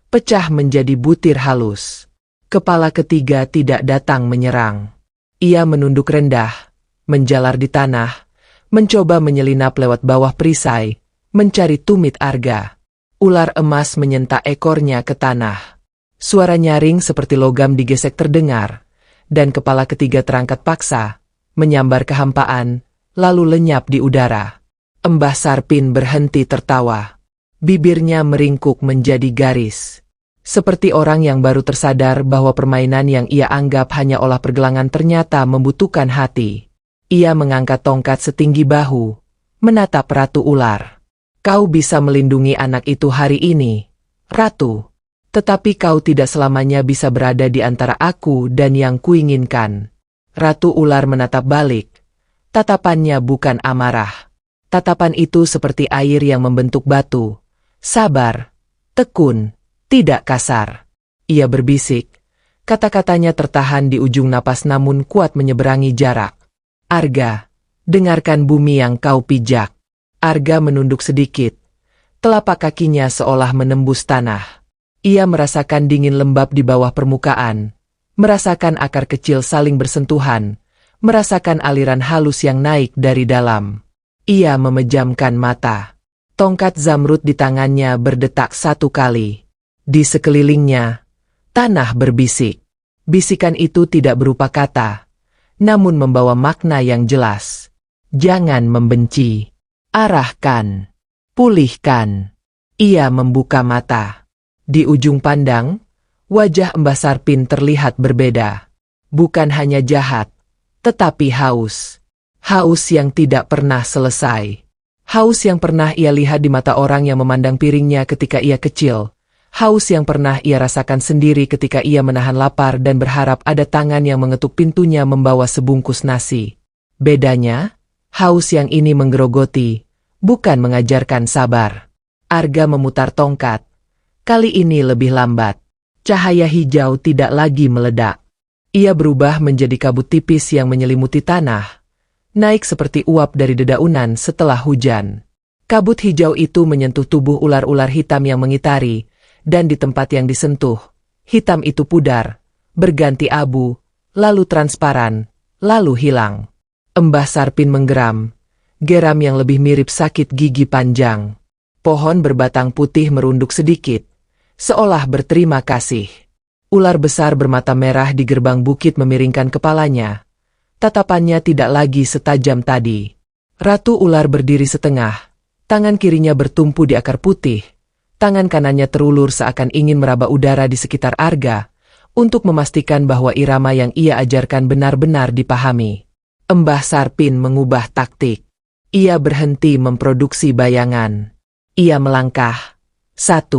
pecah menjadi butir halus. Kepala ketiga tidak datang menyerang. Ia menunduk rendah, menjalar di tanah, mencoba menyelinap lewat bawah perisai, mencari tumit Arga. Ular emas menyentak ekornya ke tanah. Suara nyaring seperti logam digesek terdengar, dan kepala ketiga terangkat paksa, menyambar kehampaan, lalu lenyap di udara. Mbah Sarpin berhenti tertawa. Bibirnya meringkuk menjadi garis. Seperti orang yang baru tersadar bahwa permainan yang ia anggap hanya olah pergelangan ternyata membutuhkan hati. Ia mengangkat tongkat setinggi bahu, menatap Ratu Ular. Kau bisa melindungi anak itu hari ini, Ratu. Tetapi kau tidak selamanya bisa berada di antara aku dan yang kuinginkan. Ratu Ular menatap balik. Tatapannya bukan amarah. Tatapan itu seperti air yang membentuk batu. Sabar, tekun, tidak kasar. Ia berbisik. Kata-katanya tertahan di ujung napas namun kuat menyeberangi jarak. Arga, dengarkan bumi yang kau pijak. Arga menunduk sedikit. Telapak kakinya seolah menembus tanah. Ia merasakan dingin lembab di bawah permukaan, merasakan akar kecil saling bersentuhan, merasakan aliran halus yang naik dari dalam. Ia memejamkan mata. Tongkat zamrud di tangannya berdetak satu kali. Di sekelilingnya, tanah berbisik. Bisikan itu tidak berupa kata, namun membawa makna yang jelas. Jangan membenci. Arahkan. Pulihkan. Ia membuka mata. Di ujung pandang, wajah Mbah Sarpin terlihat berbeda. Bukan hanya jahat, tetapi haus. Haus yang tidak pernah selesai. Haus yang pernah ia lihat di mata orang yang memandang piringnya ketika ia kecil. Haus yang pernah ia rasakan sendiri ketika ia menahan lapar dan berharap ada tangan yang mengetuk pintunya membawa sebungkus nasi. Bedanya, haus yang ini menggerogoti, bukan mengajarkan sabar. Arga memutar tongkat. Kali ini lebih lambat. Cahaya hijau tidak lagi meledak. Ia berubah menjadi kabut tipis yang menyelimuti tanah, naik seperti uap dari dedaunan setelah hujan. Kabut hijau itu menyentuh tubuh ular-ular hitam yang mengitari, dan di tempat yang disentuh, hitam itu pudar, berganti abu, lalu transparan, lalu hilang. Mbah Sarpin menggeram, geram yang lebih mirip sakit gigi panjang. Pohon berbatang putih merunduk sedikit, seolah berterima kasih. Ular besar bermata merah di gerbang bukit memiringkan kepalanya. Tatapannya tidak lagi setajam tadi. Ratu Ular berdiri setengah. Tangan kirinya bertumpu di akar putih. Tangan kanannya terulur seakan ingin meraba udara di sekitar Arga, untuk memastikan bahwa irama yang ia ajarkan benar-benar dipahami. Mbah Sarpin mengubah taktik. Ia berhenti memproduksi bayangan. Ia melangkah. 1,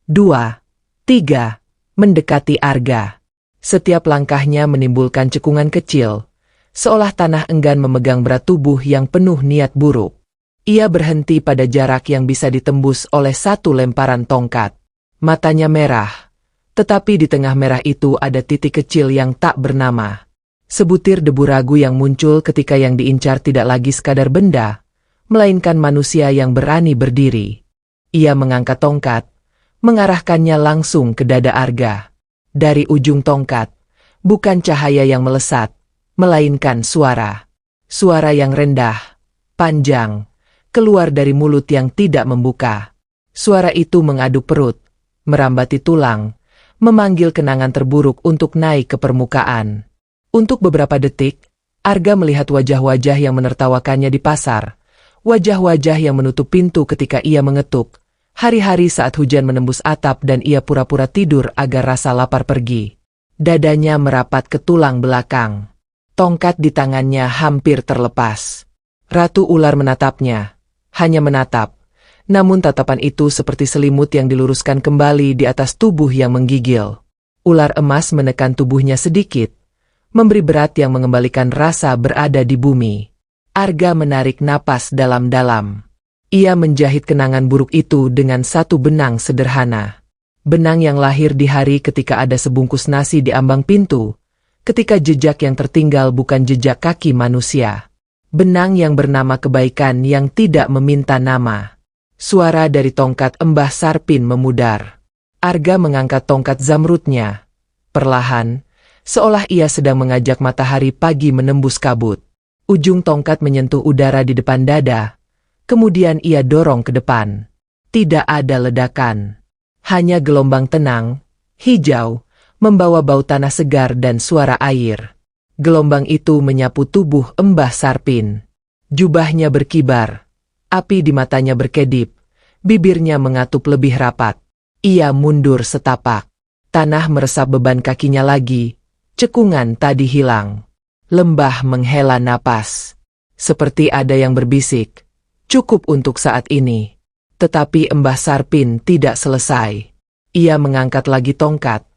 2, 3, mendekati Arga. Setiap langkahnya menimbulkan cekungan kecil, seolah tanah enggan memegang berat tubuh yang penuh niat buruk. Ia berhenti pada jarak yang bisa ditembus oleh satu lemparan tongkat. Matanya merah, tetapi di tengah merah itu ada titik kecil yang tak bernama. Sebutir debu ragu yang muncul ketika yang diincar tidak lagi sekadar benda, melainkan manusia yang berani berdiri. Ia mengangkat tongkat, mengarahkannya langsung ke dada Arga. Dari ujung tongkat, bukan cahaya yang melesat, melainkan suara. Suara yang rendah, panjang, keluar dari mulut yang tidak membuka. Suara itu mengadu perut, merambati tulang, memanggil kenangan terburuk untuk naik ke permukaan. Untuk beberapa detik, Arga melihat wajah-wajah yang menertawakannya di pasar. Wajah-wajah yang menutup pintu ketika ia mengetuk. Hari-hari saat hujan menembus atap dan ia pura-pura tidur agar rasa lapar pergi. Dadanya merapat ke tulang belakang. Tongkat di tangannya hampir terlepas. Ratu Ular menatapnya. Hanya menatap. Namun tatapan itu seperti selimut yang diluruskan kembali di atas tubuh yang menggigil. Ular emas menekan tubuhnya sedikit, memberi berat yang mengembalikan rasa berada di bumi. Arga menarik napas dalam-dalam. Ia menjahit kenangan buruk itu dengan satu benang sederhana. Benang yang lahir di hari ketika ada sebungkus nasi di ambang pintu, ketika jejak yang tertinggal bukan jejak kaki manusia. Benang yang bernama kebaikan yang tidak meminta nama. Suara dari tongkat Mbah Sarpin memudar. Arga mengangkat tongkat zamrudnya. Perlahan, seolah ia sedang mengajak matahari pagi menembus kabut. Ujung tongkat menyentuh udara di depan dada. Kemudian ia dorong ke depan. Tidak ada ledakan. Hanya gelombang tenang, hijau, membawa bau tanah segar dan suara air. Gelombang itu menyapu tubuh Mbah Sarpin. Jubahnya berkibar. Api di matanya berkedip. Bibirnya mengatup lebih rapat. Ia mundur setapak. Tanah meresap beban kakinya lagi. Cekungan tadi hilang. Lembah menghela napas. Seperti ada yang berbisik. Cukup untuk saat ini. Tetapi Mbah Sarpin tidak selesai. Ia mengangkat lagi tongkat,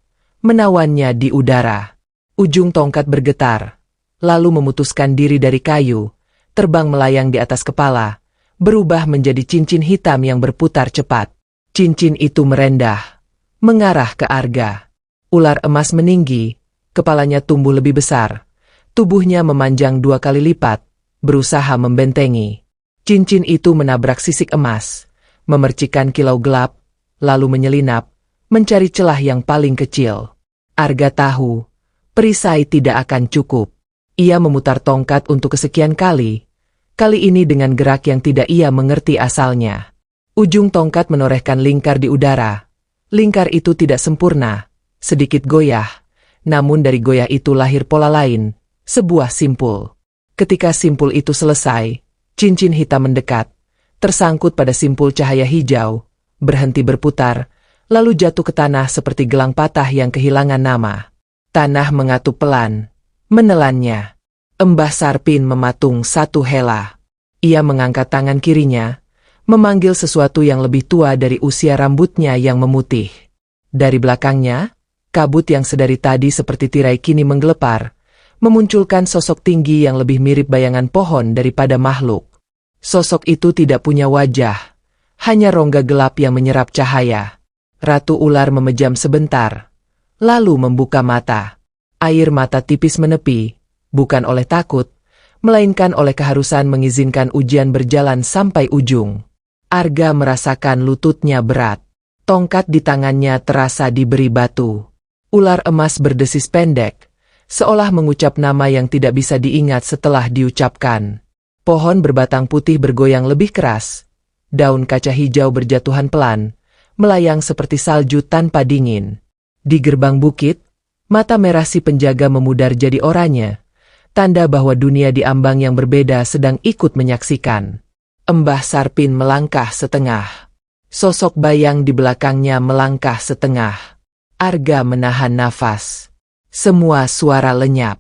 menawannya di udara. Ujung tongkat bergetar, lalu memutuskan diri dari kayu, terbang melayang di atas kepala, berubah menjadi cincin hitam yang berputar cepat. Cincin itu merendah, mengarah ke Arga. Ular emas meninggi, kepalanya tumbuh lebih besar, tubuhnya memanjang 2 kali lipat, berusaha membentengi. Cincin itu menabrak sisik emas, memercikan kilau gelap, lalu menyelinap, mencari celah yang paling kecil. Arga tahu, perisai tidak akan cukup. Ia memutar tongkat untuk kesekian kali, kali ini dengan gerak yang tidak ia mengerti asalnya. Ujung tongkat menorehkan lingkar di udara. Lingkar itu tidak sempurna, sedikit goyah, namun dari goyah itu lahir pola lain, sebuah simpul. Ketika simpul itu selesai, cincin hitam mendekat, tersangkut pada simpul cahaya hijau, berhenti berputar, lalu jatuh ke tanah seperti gelang patah yang kehilangan nama. Tanah mengatup pelan, menelannya. Mbah Sarpin mematung satu hela. Ia mengangkat tangan kirinya, memanggil sesuatu yang lebih tua dari usia rambutnya yang memutih. Dari belakangnya, kabut yang sedari tadi seperti tirai kini menggelepar, memunculkan sosok tinggi yang lebih mirip bayangan pohon daripada makhluk. Sosok itu tidak punya wajah, hanya rongga gelap yang menyerap cahaya. Ratu ular memejam sebentar, lalu membuka mata. Air mata tipis menepi, bukan oleh takut, melainkan oleh keharusan mengizinkan ujian berjalan sampai ujung. Arga merasakan lututnya berat. Tongkat di tangannya terasa diberi batu. Ular emas berdesis pendek, seolah mengucap nama yang tidak bisa diingat setelah diucapkan. Pohon berbatang putih bergoyang lebih keras. Daun kaca hijau berjatuhan pelan, melayang seperti salju tanpa dingin. Di gerbang bukit, mata merah si penjaga memudar jadi oranye, tanda bahwa dunia di ambang yang berbeda sedang ikut menyaksikan. Mbah Sarpin melangkah setengah. Sosok bayang di belakangnya melangkah setengah. Arga menahan nafas. Semua suara lenyap.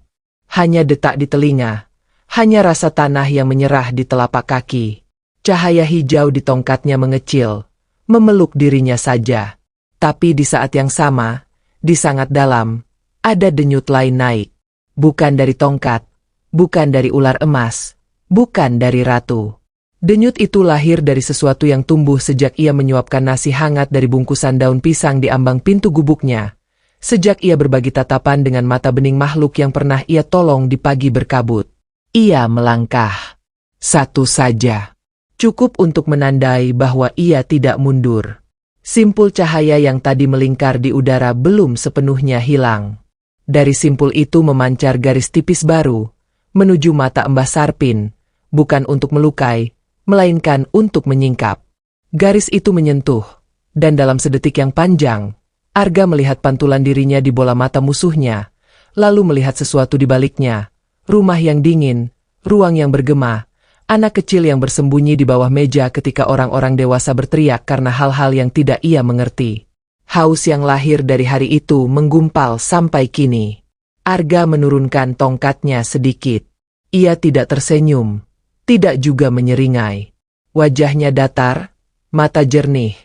Hanya detak di telinga. Hanya rasa tanah yang menyerah di telapak kaki. Cahaya hijau di tongkatnya mengecil, memeluk dirinya saja. Tapi di saat yang sama, di sangat dalam, ada denyut lain naik. Bukan dari tongkat, bukan dari ular emas, bukan dari ratu. Denyut itu lahir dari sesuatu yang tumbuh sejak ia menyuapkan nasi hangat dari bungkusan daun pisang di ambang pintu gubuknya. Sejak ia berbagi tatapan dengan mata bening makhluk yang pernah ia tolong di pagi berkabut. Ia melangkah. Satu saja. Cukup untuk menandai bahwa ia tidak mundur. Simpul cahaya yang tadi melingkar di udara belum sepenuhnya hilang. Dari simpul itu memancar garis tipis baru, menuju mata Mbah Sarpin, bukan untuk melukai, melainkan untuk menyingkap. Garis itu menyentuh, dan dalam sedetik yang panjang, Arga melihat pantulan dirinya di bola mata musuhnya, lalu melihat sesuatu di baliknya, rumah yang dingin, ruang yang bergema, anak kecil yang bersembunyi di bawah meja ketika orang-orang dewasa berteriak karena hal-hal yang tidak ia mengerti. Haus yang lahir dari hari itu menggumpal sampai kini. Arga menurunkan tongkatnya sedikit. Ia tidak tersenyum, tidak juga menyeringai. Wajahnya datar, mata jernih,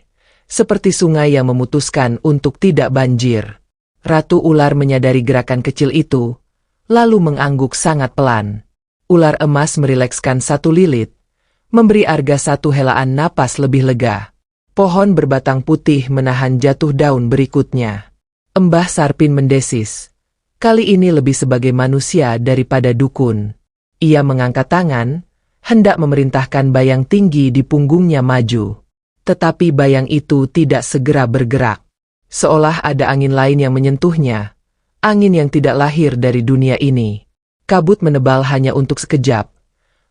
seperti sungai yang memutuskan untuk tidak banjir. Ratu ular menyadari gerakan kecil itu, lalu mengangguk sangat pelan. Ular emas merilekskan satu lilit, memberi Arga satu helaan napas lebih lega. Pohon berbatang putih menahan jatuh daun berikutnya. Mbah Sarpin mendesis. Kali ini lebih sebagai manusia daripada dukun. Ia mengangkat tangan, hendak memerintahkan bayang tinggi di punggungnya maju. Tetapi bayang itu tidak segera bergerak. Seolah ada angin lain yang menyentuhnya. Angin yang tidak lahir dari dunia ini. Kabut menebal hanya untuk sekejap.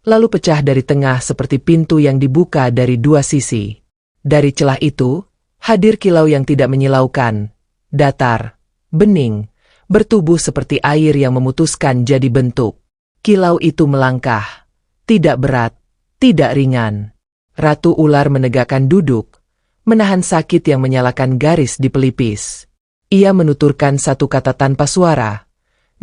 Lalu pecah dari tengah seperti pintu yang dibuka dari dua sisi. Dari celah itu, hadir kilau yang tidak menyilaukan. Datar, bening, bertubuh seperti air yang memutuskan jadi bentuk. Kilau itu melangkah. Tidak berat, tidak ringan. Ratu Ular menegakkan duduk, menahan sakit yang menyalakan garis di pelipis. Ia menuturkan satu kata tanpa suara,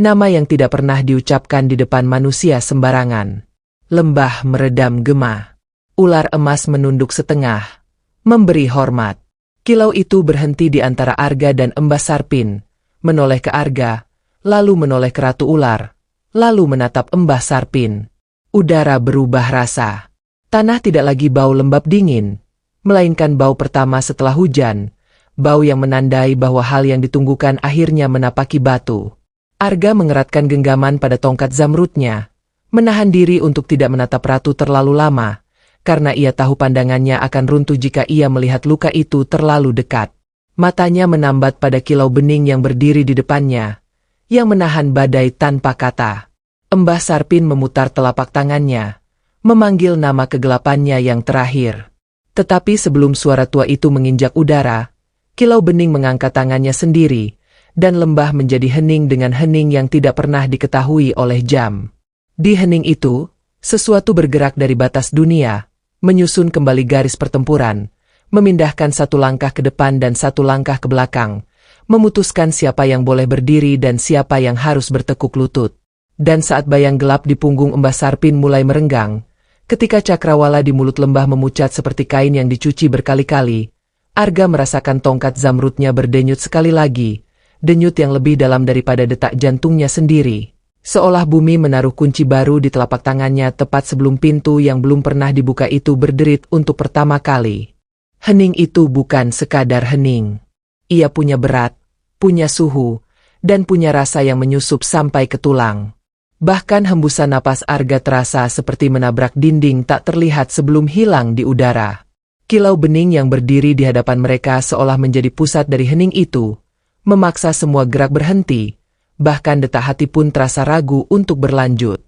nama yang tidak pernah diucapkan di depan manusia sembarangan. Lembah meredam gema. Ular emas menunduk setengah, memberi hormat. Kilau itu berhenti di antara Arga dan Mbah Sarpin, menoleh ke Arga, lalu menoleh ke Ratu Ular, lalu menatap Mbah Sarpin. Udara berubah rasa. Tanah tidak lagi bau lembab dingin, melainkan bau pertama setelah hujan, bau yang menandai bahwa hal yang ditunggukan akhirnya menapaki batu. Arga mengeratkan genggaman pada tongkat zamrudnya, menahan diri untuk tidak menatap Ratu terlalu lama, karena ia tahu pandangannya akan runtuh jika ia melihat luka itu terlalu dekat. Matanya menambat pada kilau bening yang berdiri di depannya, yang menahan badai tanpa kata. Mbah Sarpin memutar telapak tangannya, memanggil nama kegelapannya yang terakhir. Tetapi sebelum suara tua itu menginjak udara, kilau bening mengangkat tangannya sendiri, dan lembah menjadi hening dengan hening yang tidak pernah diketahui oleh jam. Di hening itu, sesuatu bergerak dari batas dunia, menyusun kembali garis pertempuran, memindahkan satu langkah ke depan dan satu langkah ke belakang, memutuskan siapa yang boleh berdiri dan siapa yang harus bertekuk lutut. Dan saat bayang gelap di punggung Mbah Sarpin mulai merenggang, ketika cakrawala di mulut lembah memucat seperti kain yang dicuci berkali-kali, Arga merasakan tongkat zamrudnya berdenyut sekali lagi, denyut yang lebih dalam daripada detak jantungnya sendiri. Seolah bumi menaruh kunci baru di telapak tangannya tepat sebelum pintu yang belum pernah dibuka itu berderit untuk pertama kali. Hening itu bukan sekadar hening. Ia punya berat, punya suhu, dan punya rasa yang menyusup sampai ke tulang. Bahkan hembusan napas Arga terasa seperti menabrak dinding tak terlihat sebelum hilang di udara. Kilau bening yang berdiri di hadapan mereka seolah menjadi pusat dari hening itu, memaksa semua gerak berhenti, bahkan detak hati pun terasa ragu untuk berlanjut.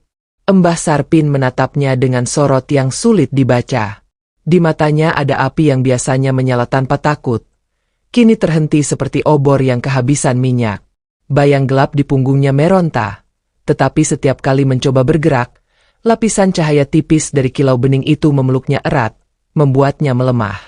Mbah Sarpin menatapnya dengan sorot yang sulit dibaca. Di matanya ada api yang biasanya menyala tanpa takut. Kini terhenti seperti obor yang kehabisan minyak. Bayang gelap di punggungnya meronta. Tetapi setiap kali mencoba bergerak, lapisan cahaya tipis dari kilau bening itu memeluknya erat, membuatnya melemah.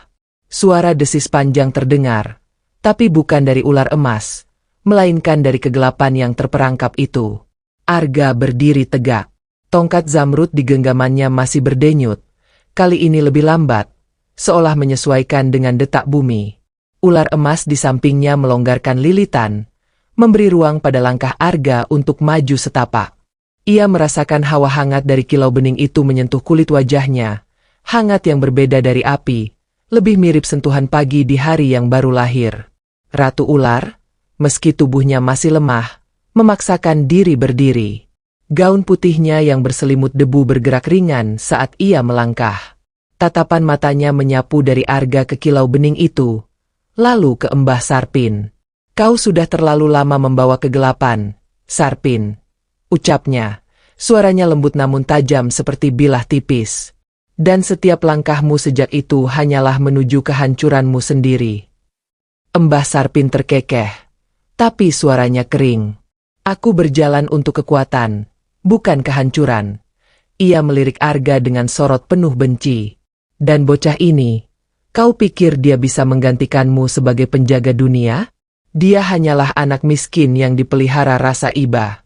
Suara desis panjang terdengar, tapi bukan dari ular emas, melainkan dari kegelapan yang terperangkap itu. Arga berdiri tegak. Tongkat zamrud di genggamannya masih berdenyut, kali ini lebih lambat, seolah menyesuaikan dengan detak bumi. Ular emas di sampingnya melonggarkan lilitan, memberi ruang pada langkah Arga untuk maju setapak. Ia merasakan hawa hangat dari kilau bening itu menyentuh kulit wajahnya, hangat yang berbeda dari api, lebih mirip sentuhan pagi di hari yang baru lahir. Ratu Ular, meski tubuhnya masih lemah, memaksakan diri berdiri. Gaun putihnya yang berselimut debu bergerak ringan saat ia melangkah. Tatapan matanya menyapu dari Arga ke kilau bening itu, lalu ke Mbah Sarpin. Kau sudah terlalu lama membawa kegelapan, Sarpin, ucapnya. Suaranya lembut namun tajam seperti bilah tipis. Dan setiap langkahmu sejak itu hanyalah menuju kehancuranmu sendiri. Mbah Sarpin terkekeh, tapi suaranya kering. Aku berjalan untuk kekuatan, bukan kehancuran. Ia melirik Arga dengan sorot penuh benci. Dan bocah ini, kau pikir dia bisa menggantikanmu sebagai penjaga dunia? Dia hanyalah anak miskin yang dipelihara rasa iba.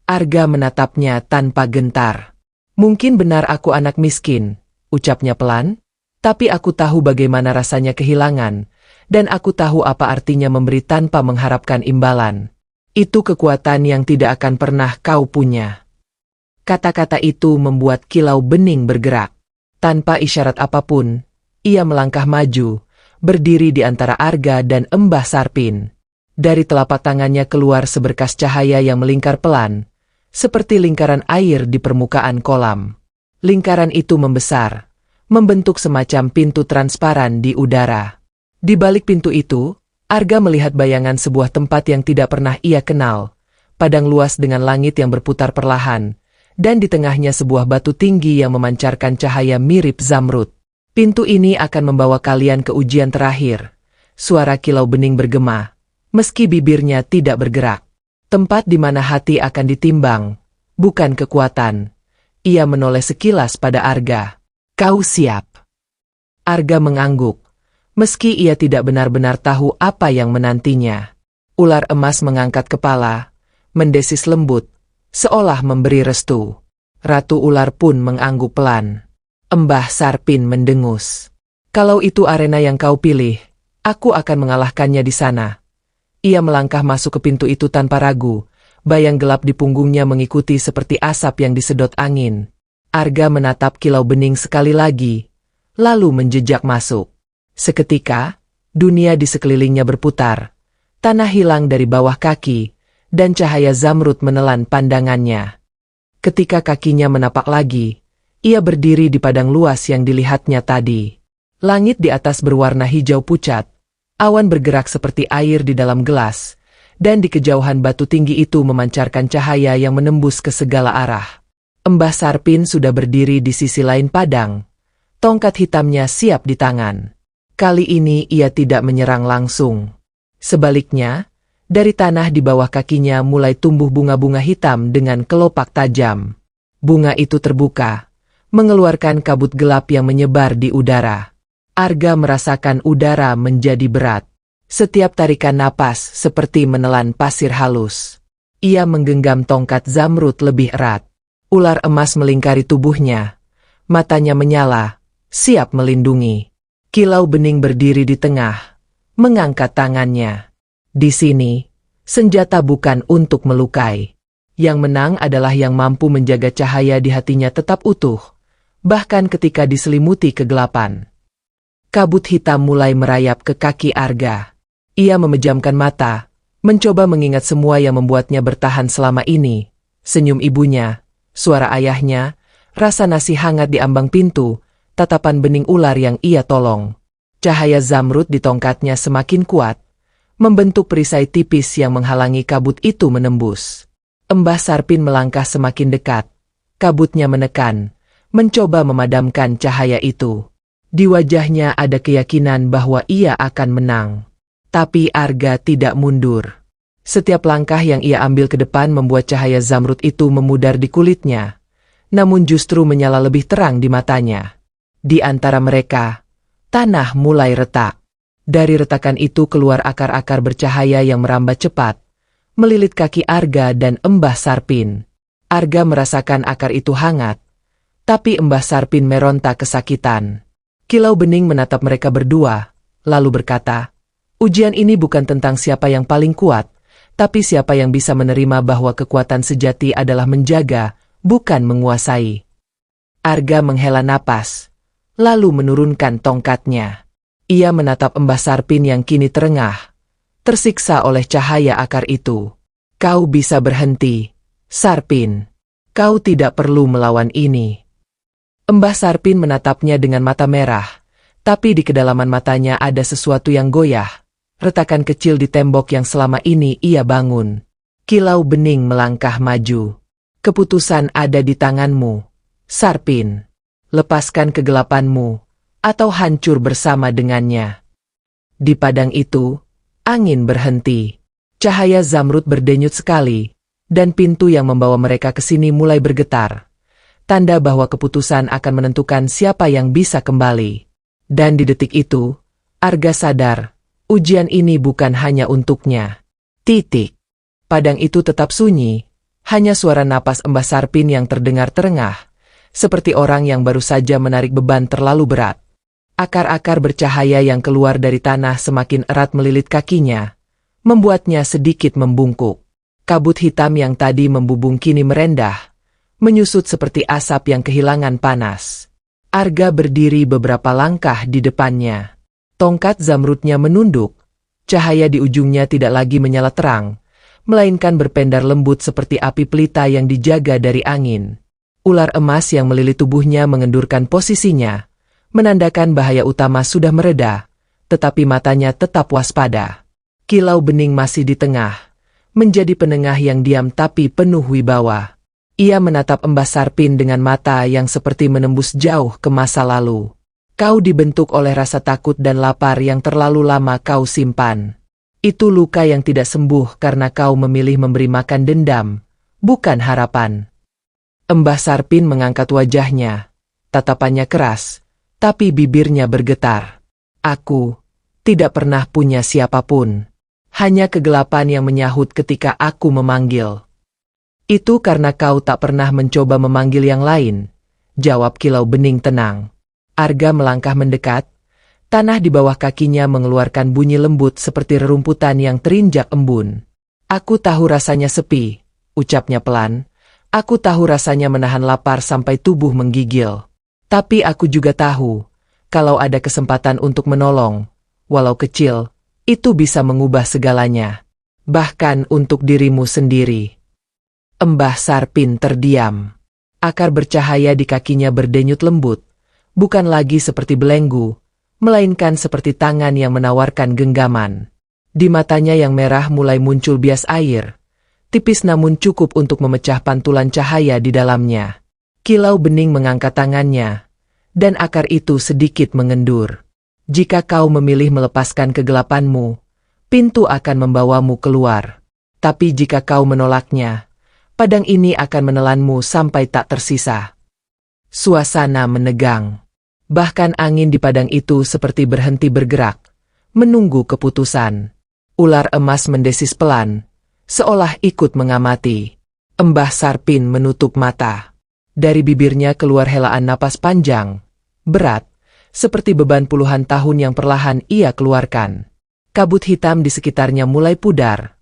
Arga menatapnya tanpa gentar. Mungkin benar aku anak miskin, ucapnya pelan, tapi aku tahu bagaimana rasanya kehilangan, dan aku tahu apa artinya memberi tanpa mengharapkan imbalan. Itu kekuatan yang tidak akan pernah kau punya. Kata-kata itu membuat kilau bening bergerak. Tanpa isyarat apapun, ia melangkah maju, berdiri di antara Arga dan Mbah Sarpin. Dari telapak tangannya keluar seberkas cahaya yang melingkar pelan, seperti lingkaran air di permukaan kolam. Lingkaran itu membesar, membentuk semacam pintu transparan di udara. Di balik pintu itu, Arga melihat bayangan sebuah tempat yang tidak pernah ia kenal, padang luas dengan langit yang berputar perlahan, dan di tengahnya sebuah batu tinggi yang memancarkan cahaya mirip zamrud. Pintu ini akan membawa kalian ke ujian terakhir. Suara kilau bening bergema, meski bibirnya tidak bergerak. Tempat di mana hati akan ditimbang, bukan kekuatan. Ia menoleh sekilas pada Arga. Kau siap? Arga mengangguk, meski ia tidak benar-benar tahu apa yang menantinya. Ular emas mengangkat kepala, mendesis lembut, seolah memberi restu. Ratu ular pun mengangguk pelan. Mbah Sarpin mendengus. Kalau itu arena yang kau pilih, aku akan mengalahkannya di sana. Ia melangkah masuk ke pintu itu tanpa ragu, bayang gelap di punggungnya mengikuti seperti asap yang disedot angin. Arga menatap kilau bening sekali lagi, lalu menjejak masuk. Seketika, dunia di sekelilingnya berputar, tanah hilang dari bawah kaki, dan cahaya zamrud menelan pandangannya. Ketika kakinya menapak lagi, ia berdiri di padang luas yang dilihatnya tadi. Langit di atas berwarna hijau pucat, awan bergerak seperti air di dalam gelas, dan di kejauhan batu tinggi itu memancarkan cahaya yang menembus ke segala arah. Mbah Sarpin sudah berdiri di sisi lain padang, tongkat hitamnya siap di tangan. Kali ini ia tidak menyerang langsung. Sebaliknya, dari tanah di bawah kakinya mulai tumbuh bunga-bunga hitam dengan kelopak tajam. Bunga itu terbuka, mengeluarkan kabut gelap yang menyebar di udara. Arga merasakan udara menjadi berat. Setiap tarikan napas seperti menelan pasir halus. Ia menggenggam tongkat zamrud lebih erat. Ular emas melingkari tubuhnya. Matanya menyala, siap melindungi. Kilau bening berdiri di tengah, mengangkat tangannya. Di sini, senjata bukan untuk melukai. Yang menang adalah yang mampu menjaga cahaya di hatinya tetap utuh, bahkan ketika diselimuti kegelapan. Kabut hitam mulai merayap ke kaki Arga. Ia memejamkan mata, mencoba mengingat semua yang membuatnya bertahan selama ini. Senyum ibunya, suara ayahnya, rasa nasi hangat di ambang pintu, tatapan bening ular yang ia tolong. Cahaya zamrud di tongkatnya semakin kuat, membentuk perisai tipis yang menghalangi kabut itu menembus. Mbah Sarpin melangkah semakin dekat. Kabutnya menekan, mencoba memadamkan cahaya itu. Di wajahnya ada keyakinan bahwa ia akan menang. Tapi Arga tidak mundur. Setiap langkah yang ia ambil ke depan membuat cahaya zamrud itu memudar di kulitnya, namun justru menyala lebih terang di matanya. Di antara mereka, tanah mulai retak. Dari retakan itu keluar akar-akar bercahaya yang merambat cepat, melilit kaki Arga dan Mbah Sarpin. Arga merasakan akar itu hangat, tapi Mbah Sarpin meronta kesakitan. Kilau bening menatap mereka berdua, lalu berkata, ujian ini bukan tentang siapa yang paling kuat, tapi siapa yang bisa menerima bahwa kekuatan sejati adalah menjaga, bukan menguasai. Arga menghela napas, lalu menurunkan tongkatnya. Ia menatap Mbah Sarpin yang kini terengah, tersiksa oleh cahaya akar itu. Kau bisa berhenti, Sarpin. Kau tidak perlu melawan ini. Mbah Sarpin menatapnya dengan mata merah, tapi di kedalaman matanya ada sesuatu yang goyah. Retakan kecil di tembok yang selama ini ia bangun. Kilau bening melangkah maju. Keputusan ada di tanganmu, Sarpin. Lepaskan kegelapanmu, atau hancur bersama dengannya. Di padang itu, angin berhenti. Cahaya zamrud berdenyut sekali, dan pintu yang membawa mereka ke sini mulai bergetar. Tanda bahwa keputusan akan menentukan siapa yang bisa kembali. Dan di detik itu, Arga sadar, ujian ini bukan hanya untuknya. Titik. Padang itu tetap sunyi, hanya suara napas Mbah Sarpin yang terdengar terengah, seperti orang yang baru saja menarik beban terlalu berat. Akar-akar bercahaya yang keluar dari tanah semakin erat melilit kakinya, membuatnya sedikit membungkuk. Kabut hitam yang tadi membubung kini merendah, menyusut seperti asap yang kehilangan panas. Arga berdiri beberapa langkah di depannya. Tongkat zamrudnya menunduk. Cahaya di ujungnya tidak lagi menyala terang, melainkan berpendar lembut seperti api pelita yang dijaga dari angin. Ular emas yang melilit tubuhnya mengendurkan posisinya, menandakan bahaya utama sudah mereda, tetapi matanya tetap waspada. Kilau bening masih di tengah, menjadi penengah yang diam tapi penuh wibawa. Ia menatap Mbah Sarpin dengan mata yang seperti menembus jauh ke masa lalu. Kau dibentuk oleh rasa takut dan lapar yang terlalu lama kau simpan. Itu luka yang tidak sembuh karena kau memilih memberi makan dendam, bukan harapan. Mbah Sarpin mengangkat wajahnya. Tatapannya keras, tapi bibirnya bergetar. Aku tidak pernah punya siapapun. Hanya kegelapan yang menyahut ketika aku memanggil. Itu karena kau tak pernah mencoba memanggil yang lain, jawab Kilau Bening tenang. Arga melangkah mendekat, tanah di bawah kakinya mengeluarkan bunyi lembut seperti rerumputan yang terinjak embun. Aku tahu rasanya sepi, ucapnya pelan. Aku tahu rasanya menahan lapar sampai tubuh menggigil. Tapi aku juga tahu, kalau ada kesempatan untuk menolong, walau kecil, itu bisa mengubah segalanya. Bahkan untuk dirimu sendiri. Mbah Sarpin terdiam. Akar bercahaya di kakinya berdenyut lembut, bukan lagi seperti belenggu, melainkan seperti tangan yang menawarkan genggaman. Di matanya yang merah mulai muncul bias air, tipis namun cukup untuk memecah pantulan cahaya di dalamnya. Kilau Bening mengangkat tangannya, dan akar itu sedikit mengendur. Jika kau memilih melepaskan kegelapanmu, pintu akan membawamu keluar. Tapi jika kau menolaknya, padang ini akan menelanmu sampai tak tersisa. Suasana menegang. Bahkan angin di padang itu seperti berhenti bergerak, menunggu keputusan. Ular emas mendesis pelan, seolah ikut mengamati. Mbah Sarpin menutup mata. Dari bibirnya keluar helaan napas panjang, berat, seperti beban puluhan tahun yang perlahan ia keluarkan. Kabut hitam di sekitarnya mulai pudar.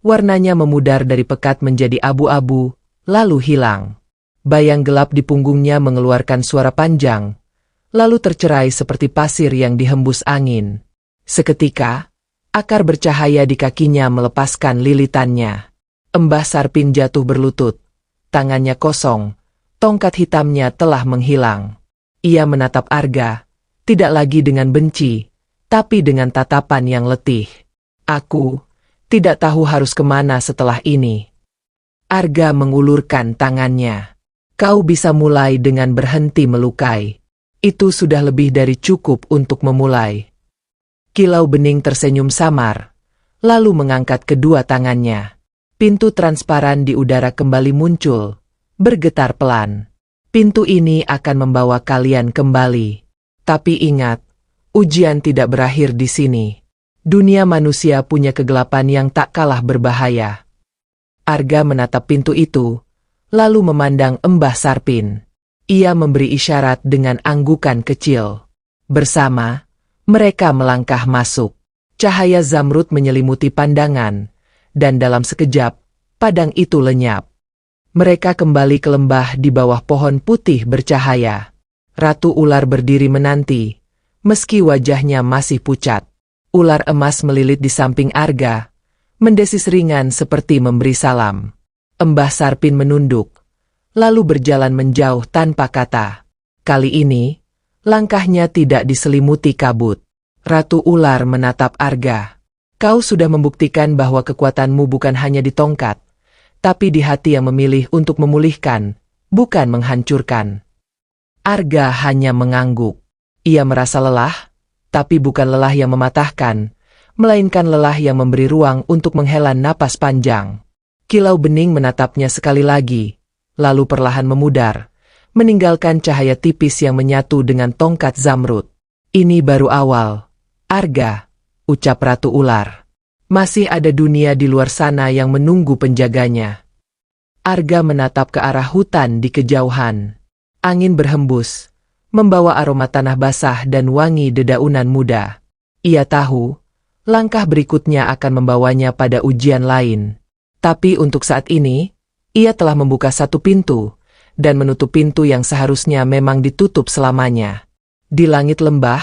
Warnanya memudar dari pekat menjadi abu-abu, lalu hilang. Bayang gelap di punggungnya mengeluarkan suara panjang, lalu tercerai seperti pasir yang dihembus angin. Seketika, akar bercahaya di kakinya melepaskan lilitannya. Mbah Sarpin jatuh berlutut, tangannya kosong, tongkat hitamnya telah menghilang. Ia menatap Arga, tidak lagi dengan benci, tapi dengan tatapan yang letih. Aku tidak tahu harus kemana setelah ini. Arga mengulurkan tangannya. Kau bisa mulai dengan berhenti melukai. Itu sudah lebih dari cukup untuk memulai. Kilau Bening tersenyum samar, lalu mengangkat kedua tangannya. Pintu transparan di udara kembali muncul, bergetar pelan. Pintu ini akan membawa kalian kembali. Tapi ingat, ujian tidak berakhir di sini. Dunia manusia punya kegelapan yang tak kalah berbahaya. Arga menatap pintu itu, lalu memandang Mbah Sarpin. Ia memberi isyarat dengan anggukan kecil. Bersama, mereka melangkah masuk. Cahaya zamrud menyelimuti pandangan, dan dalam sekejap, padang itu lenyap. Mereka kembali ke lembah di bawah pohon putih bercahaya. Ratu ular berdiri menanti, meski wajahnya masih pucat. Ular emas melilit di samping Arga, mendesis ringan seperti memberi salam. Mbah Sarpin menunduk, lalu berjalan menjauh tanpa kata. Kali ini, langkahnya tidak diselimuti kabut. Ratu ular menatap Arga. Kau sudah membuktikan bahwa kekuatanmu bukan hanya di tongkat, tapi di hati yang memilih untuk memulihkan, bukan menghancurkan. Arga hanya mengangguk. Ia merasa lelah, tapi bukan lelah yang mematahkan, melainkan lelah yang memberi ruang untuk menghela napas panjang. Kilau Bening menatapnya sekali lagi, lalu perlahan memudar, meninggalkan cahaya tipis yang menyatu dengan tongkat zamrud. Ini baru awal, Arga, ucap Ratu Ular. Masih ada dunia di luar sana yang menunggu penjaganya. Arga menatap ke arah hutan di kejauhan. Angin berhembus, membawa aroma tanah basah dan wangi dedaunan muda. Ia tahu, langkah berikutnya akan membawanya pada ujian lain. Tapi untuk saat ini, ia telah membuka satu pintu, dan menutup pintu yang seharusnya memang ditutup selamanya. Di langit lembah,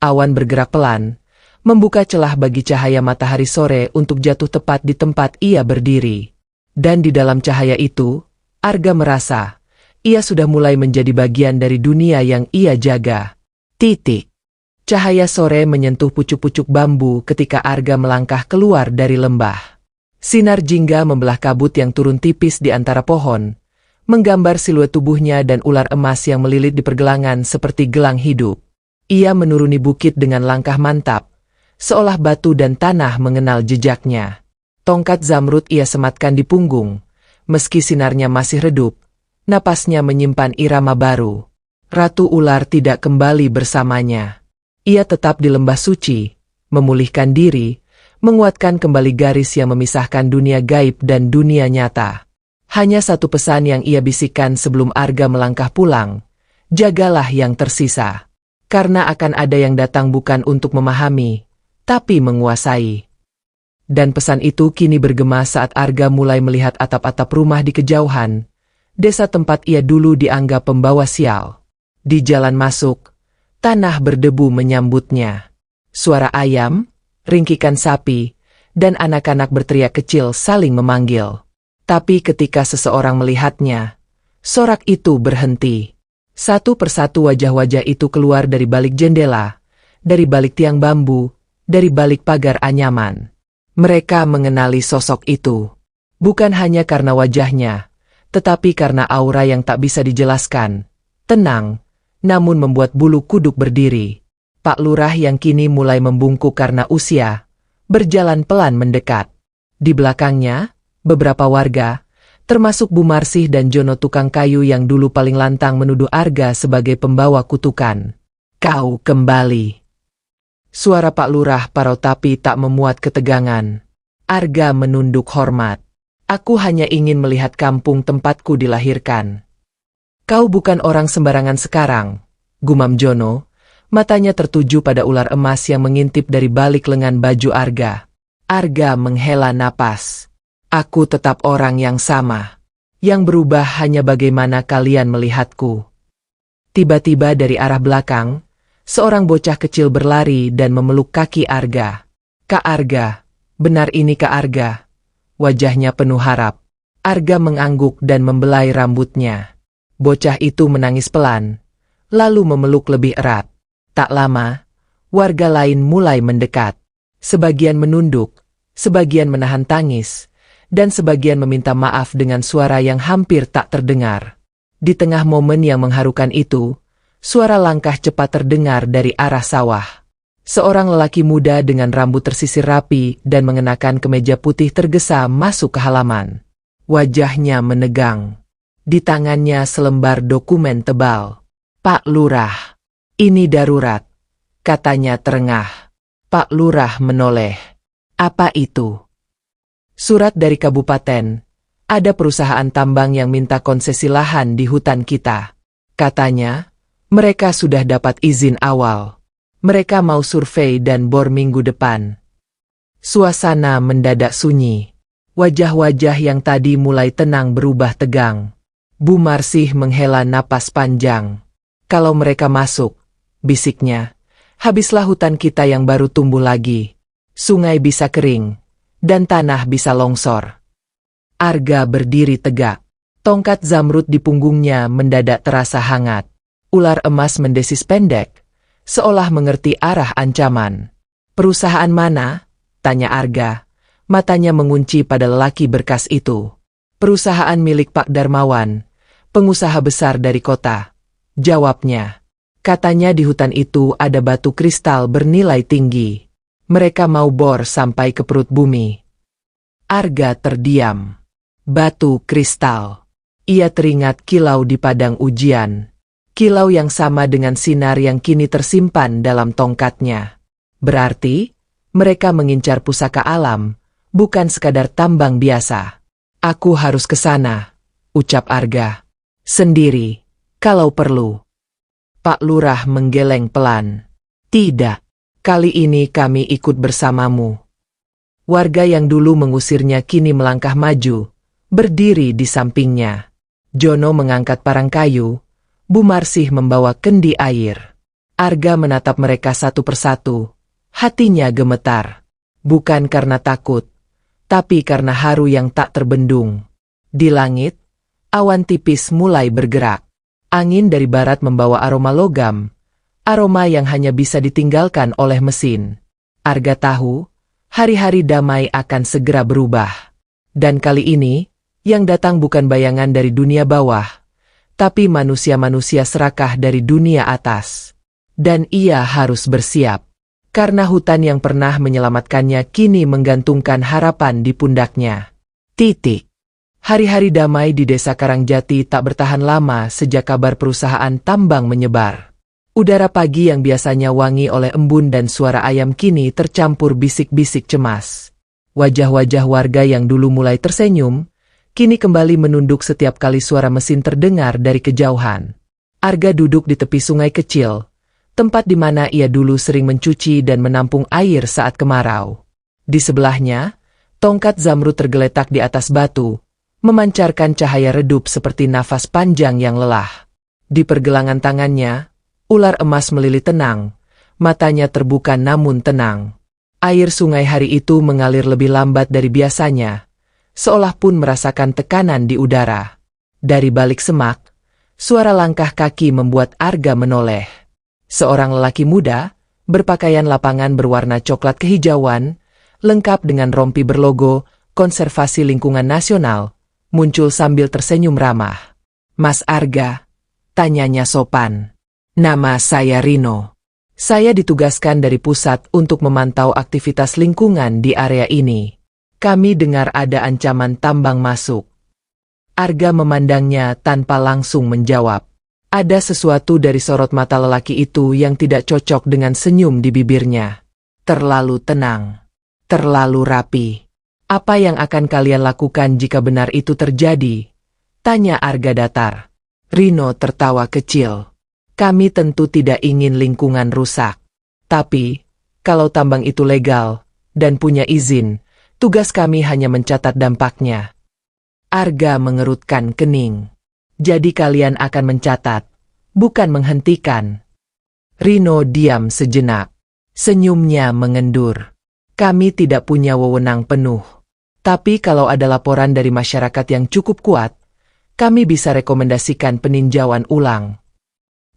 awan bergerak pelan, membuka celah bagi cahaya matahari sore untuk jatuh tepat di tempat ia berdiri. Dan di dalam cahaya itu, Arga merasa, ia sudah mulai menjadi bagian dari dunia yang ia jaga. Titik. Cahaya sore menyentuh pucuk-pucuk bambu ketika Arga melangkah keluar dari lembah. Sinar jingga membelah kabut yang turun tipis di antara pohon, menggambar siluet tubuhnya dan ular emas yang melilit di pergelangan seperti gelang hidup. Ia menuruni bukit dengan langkah mantap, seolah batu dan tanah mengenal jejaknya. Tongkat zamrud ia sematkan di punggung, meski sinarnya masih redup, napasnya menyimpan irama baru. Ratu ular tidak kembali bersamanya. Ia tetap di lembah suci, memulihkan diri, menguatkan kembali garis yang memisahkan dunia gaib dan dunia nyata. Hanya satu pesan yang ia bisikkan sebelum Arga melangkah pulang, jagalah yang tersisa. Karena akan ada yang datang bukan untuk memahami, tapi menguasai. Dan pesan itu kini bergema saat Arga mulai melihat atap-atap rumah di kejauhan, desa tempat ia dulu dianggap pembawa sial. Di jalan masuk, tanah berdebu menyambutnya. Suara ayam, ringkikan sapi, dan anak-anak berteriak kecil saling memanggil. Tapi ketika seseorang melihatnya, sorak itu berhenti. Satu persatu wajah-wajah itu keluar dari balik jendela, dari balik tiang bambu, dari balik pagar anyaman. Mereka mengenali sosok itu. Bukan hanya karena wajahnya, tetapi karena aura yang tak bisa dijelaskan. Tenang, namun membuat bulu kuduk berdiri. Pak Lurah yang kini mulai membungkuk karena usia, berjalan pelan mendekat. Di belakangnya, beberapa warga, termasuk Bu Marsih dan Jono tukang kayu yang dulu paling lantang menuduh Arga sebagai pembawa kutukan. Kau kembali. Suara Pak Lurah parau tapi tak memuat ketegangan. Arga menunduk hormat. Aku hanya ingin melihat kampung tempatku dilahirkan. Kau bukan orang sembarangan sekarang, gumam Jono, matanya tertuju pada ular emas yang mengintip dari balik lengan baju Arga. Arga menghela napas. Aku tetap orang yang sama. Yang berubah hanya bagaimana kalian melihatku. Tiba-tiba dari arah belakang, seorang bocah kecil berlari dan memeluk kaki Arga. Kak Arga, benar ini Kak Arga. Wajahnya penuh harap. Arga mengangguk dan membelai rambutnya. Bocah itu menangis pelan, lalu memeluk lebih erat. Tak lama, warga lain mulai mendekat. Sebagian menunduk, sebagian menahan tangis, dan sebagian meminta maaf dengan suara yang hampir tak terdengar. Di tengah momen yang mengharukan itu, suara langkah cepat terdengar dari arah sawah. Seorang lelaki muda dengan rambut tersisir rapi dan mengenakan kemeja putih tergesa masuk ke halaman. Wajahnya menegang. Di tangannya selembar dokumen tebal. Pak Lurah, ini darurat, katanya terengah. Pak Lurah menoleh. Apa itu? Surat dari kabupaten. Ada perusahaan tambang yang minta konsesi lahan di hutan kita. Katanya, mereka sudah dapat izin awal. Mereka mau survei dan bor minggu depan. Suasana mendadak sunyi. Wajah-wajah yang tadi mulai tenang berubah tegang. Bu Marsih menghela napas panjang. Kalau mereka masuk, bisiknya, habislah hutan kita yang baru tumbuh lagi. Sungai bisa kering, dan tanah bisa longsor. Arga berdiri tegak. Tongkat zamrud di punggungnya mendadak terasa hangat. Ular emas mendesis pendek, seolah mengerti arah ancaman. Perusahaan mana? Tanya Arga. Matanya mengunci pada lelaki berkas itu. Perusahaan milik Pak Darmawan, pengusaha besar dari kota. Jawabnya. Katanya di hutan itu ada batu kristal bernilai tinggi. Mereka mau bor sampai ke perut bumi. Arga terdiam. Batu kristal. Ia teringat kilau di padang ujian. Kilau yang sama dengan sinar yang kini tersimpan dalam tongkatnya. Berarti, mereka mengincar pusaka alam, bukan sekadar tambang biasa. Aku harus ke sana, ucap Arga. Sendiri, kalau perlu. Pak Lurah menggeleng pelan. Tidak, kali ini kami ikut bersamamu. Warga yang dulu mengusirnya kini melangkah maju, berdiri di sampingnya. Jono mengangkat parang kayu, Bu Marsih membawa kendi air. Arga menatap mereka satu persatu. Hatinya gemetar. Bukan karena takut, tapi karena haru yang tak terbendung. Di langit, awan tipis mulai bergerak. Angin dari barat membawa aroma logam, aroma yang hanya bisa ditinggalkan oleh mesin. Arga tahu, hari-hari damai akan segera berubah. Dan kali ini, yang datang bukan bayangan dari dunia bawah, tapi manusia-manusia serakah dari dunia atas. Dan ia harus bersiap. Karena hutan yang pernah menyelamatkannya kini menggantungkan harapan di pundaknya. Titik. Hari-hari damai di desa Karangjati tak bertahan lama sejak kabar perusahaan tambang menyebar. Udara pagi yang biasanya wangi oleh embun dan suara ayam kini tercampur bisik-bisik cemas. Wajah-wajah warga yang dulu mulai tersenyum, kini kembali menunduk setiap kali suara mesin terdengar dari kejauhan. Arga duduk di tepi sungai kecil, tempat di mana ia dulu sering mencuci dan menampung air saat kemarau. Di sebelahnya, tongkat zamrud tergeletak di atas batu, memancarkan cahaya redup seperti nafas panjang yang lelah. Di pergelangan tangannya, ular emas melilit tenang, matanya terbuka namun tenang. Air sungai hari itu mengalir lebih lambat dari biasanya, seolah pun merasakan tekanan di udara. Dari balik semak, suara langkah kaki membuat Arga menoleh. Seorang lelaki muda, berpakaian lapangan berwarna coklat kehijauan, lengkap dengan rompi berlogo Konservasi Lingkungan Nasional, muncul sambil tersenyum ramah. "Mas Arga?" tanyanya sopan. "Nama saya Rino. Saya ditugaskan dari pusat untuk memantau aktivitas lingkungan di area ini. Kami dengar ada ancaman tambang masuk." Arga memandangnya tanpa langsung menjawab. Ada sesuatu dari sorot mata lelaki itu yang tidak cocok dengan senyum di bibirnya. Terlalu tenang. Terlalu rapi. "Apa yang akan kalian lakukan jika benar itu terjadi?" tanya Arga datar. Rino tertawa kecil. "Kami tentu tidak ingin lingkungan rusak. Tapi, kalau tambang itu legal dan punya izin, tugas kami hanya mencatat dampaknya." Arga mengerutkan kening. "Jadi kalian akan mencatat, bukan menghentikan?" Rino diam sejenak. Senyumnya mengendur. "Kami tidak punya wewenang penuh. Tapi kalau ada laporan dari masyarakat yang cukup kuat, kami bisa rekomendasikan peninjauan ulang."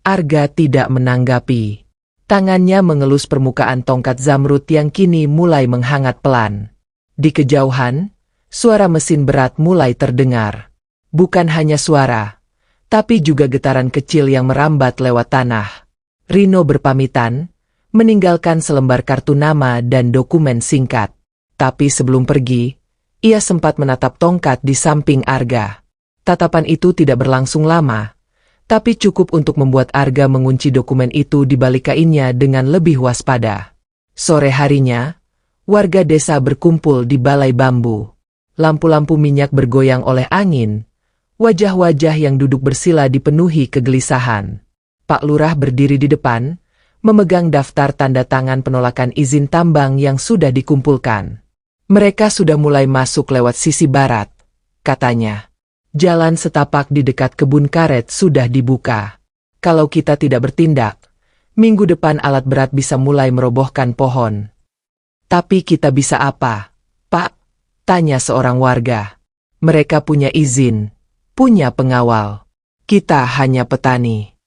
Arga tidak menanggapi. Tangannya mengelus permukaan tongkat zamrud yang kini mulai menghangat pelan. Di kejauhan, suara mesin berat mulai terdengar. Bukan hanya suara, tapi juga getaran kecil yang merambat lewat tanah. Rino berpamitan, meninggalkan selembar kartu nama dan dokumen singkat. Tapi sebelum pergi, ia sempat menatap tongkat di samping Arga. Tatapan itu tidak berlangsung lama, tapi cukup untuk membuat Arga mengunci dokumen itu di balik kainnya dengan lebih waspada. Sore harinya, warga desa berkumpul di balai bambu. Lampu-lampu minyak bergoyang oleh angin. Wajah-wajah yang duduk bersila dipenuhi kegelisahan. Pak Lurah berdiri di depan, memegang daftar tanda tangan penolakan izin tambang yang sudah dikumpulkan. "Mereka sudah mulai masuk lewat sisi barat," katanya. "Jalan setapak di dekat kebun karet sudah dibuka. Kalau kita tidak bertindak, minggu depan alat berat bisa mulai merobohkan pohon." "Tapi kita bisa apa, Pak?" tanya seorang warga. "Mereka punya izin, punya pengawal. Kita hanya petani."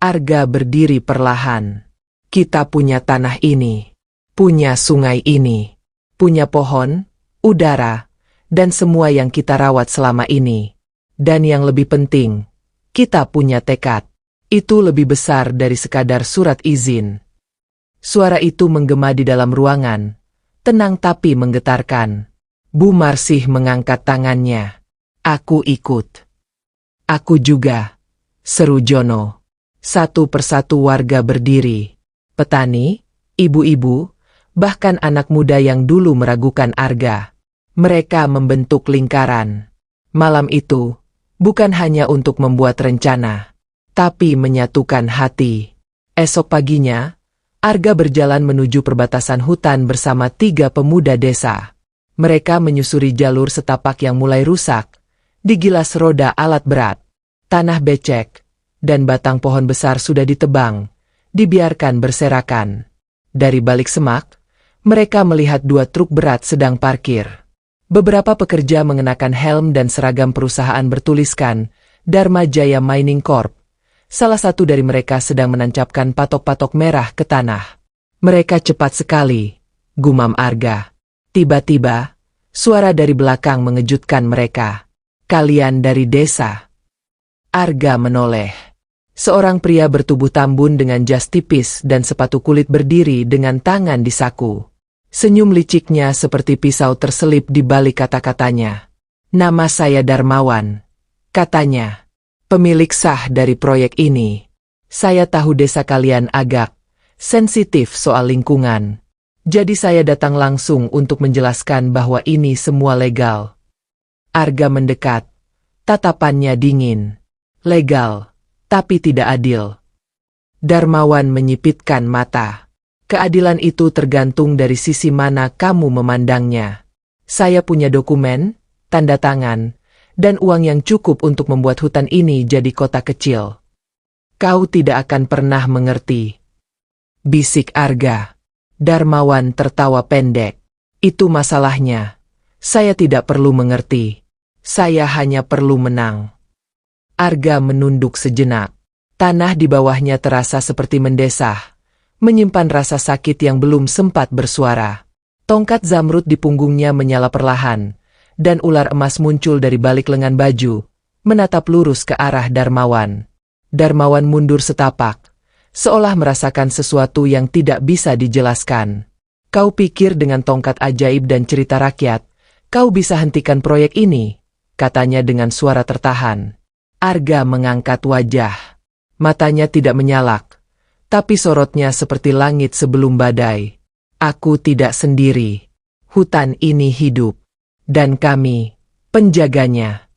Arga berdiri perlahan. "Kita punya tanah ini, punya sungai ini, punya pohon, udara, dan semua yang kita rawat selama ini. Dan yang lebih penting, kita punya tekad. Itu lebih besar dari sekadar surat izin." Suara itu menggema di dalam ruangan, tenang tapi menggetarkan. Bu Marsih mengangkat tangannya. "Aku ikut." "Aku juga," seru Jono. Satu persatu warga berdiri. Petani, ibu-ibu, bahkan anak muda yang dulu meragukan Arga. Mereka membentuk lingkaran. Malam itu, bukan hanya untuk membuat rencana, tapi menyatukan hati. Esok paginya, Arga berjalan menuju perbatasan hutan bersama 3 pemuda desa. Mereka menyusuri jalur setapak yang mulai rusak, digilas roda alat berat, tanah becek, dan batang pohon besar sudah ditebang, dibiarkan berserakan. Dari balik semak, mereka melihat 2 truk berat sedang parkir. Beberapa pekerja mengenakan helm dan seragam perusahaan bertuliskan Dharma Jaya Mining Corp. Salah satu dari mereka sedang menancapkan patok-patok merah ke tanah. Mereka cepat sekali, gumam Arga. Tiba-tiba, suara dari belakang mengejutkan mereka. Kalian dari desa? Arga menoleh. Seorang pria bertubuh tambun dengan jas tipis dan sepatu kulit berdiri dengan tangan di saku. Senyum liciknya seperti pisau terselip di balik kata-katanya. Nama saya Darmawan, katanya. Pemilik sah dari proyek ini. Saya tahu desa kalian agak sensitif soal lingkungan. Jadi saya datang langsung untuk menjelaskan bahwa ini semua legal. Arga mendekat. Tatapannya dingin. Legal, tapi tidak adil. Darmawan menyipitkan mata. Keadilan itu tergantung dari sisi mana kamu memandangnya. Saya punya dokumen, tanda tangan, dan uang yang cukup untuk membuat hutan ini jadi kota kecil. Kau tidak akan pernah mengerti. Bisik Arga. Darmawan tertawa pendek. Itu masalahnya. Saya tidak perlu mengerti. Saya hanya perlu menang. Arga menunduk sejenak. Tanah di bawahnya terasa seperti mendesah, menyimpan rasa sakit yang belum sempat bersuara. Tongkat zamrud di punggungnya menyala perlahan, dan ular emas muncul dari balik lengan baju, menatap lurus ke arah Darmawan. Darmawan mundur setapak, seolah merasakan sesuatu yang tidak bisa dijelaskan. Kau pikir dengan tongkat ajaib dan cerita rakyat, kau bisa hentikan proyek ini? Katanya dengan suara tertahan. Arga mengangkat wajah. Matanya tidak menyalak, tapi sorotnya seperti langit sebelum badai. Aku tidak sendiri. Hutan ini hidup. Dan kami, penjaganya.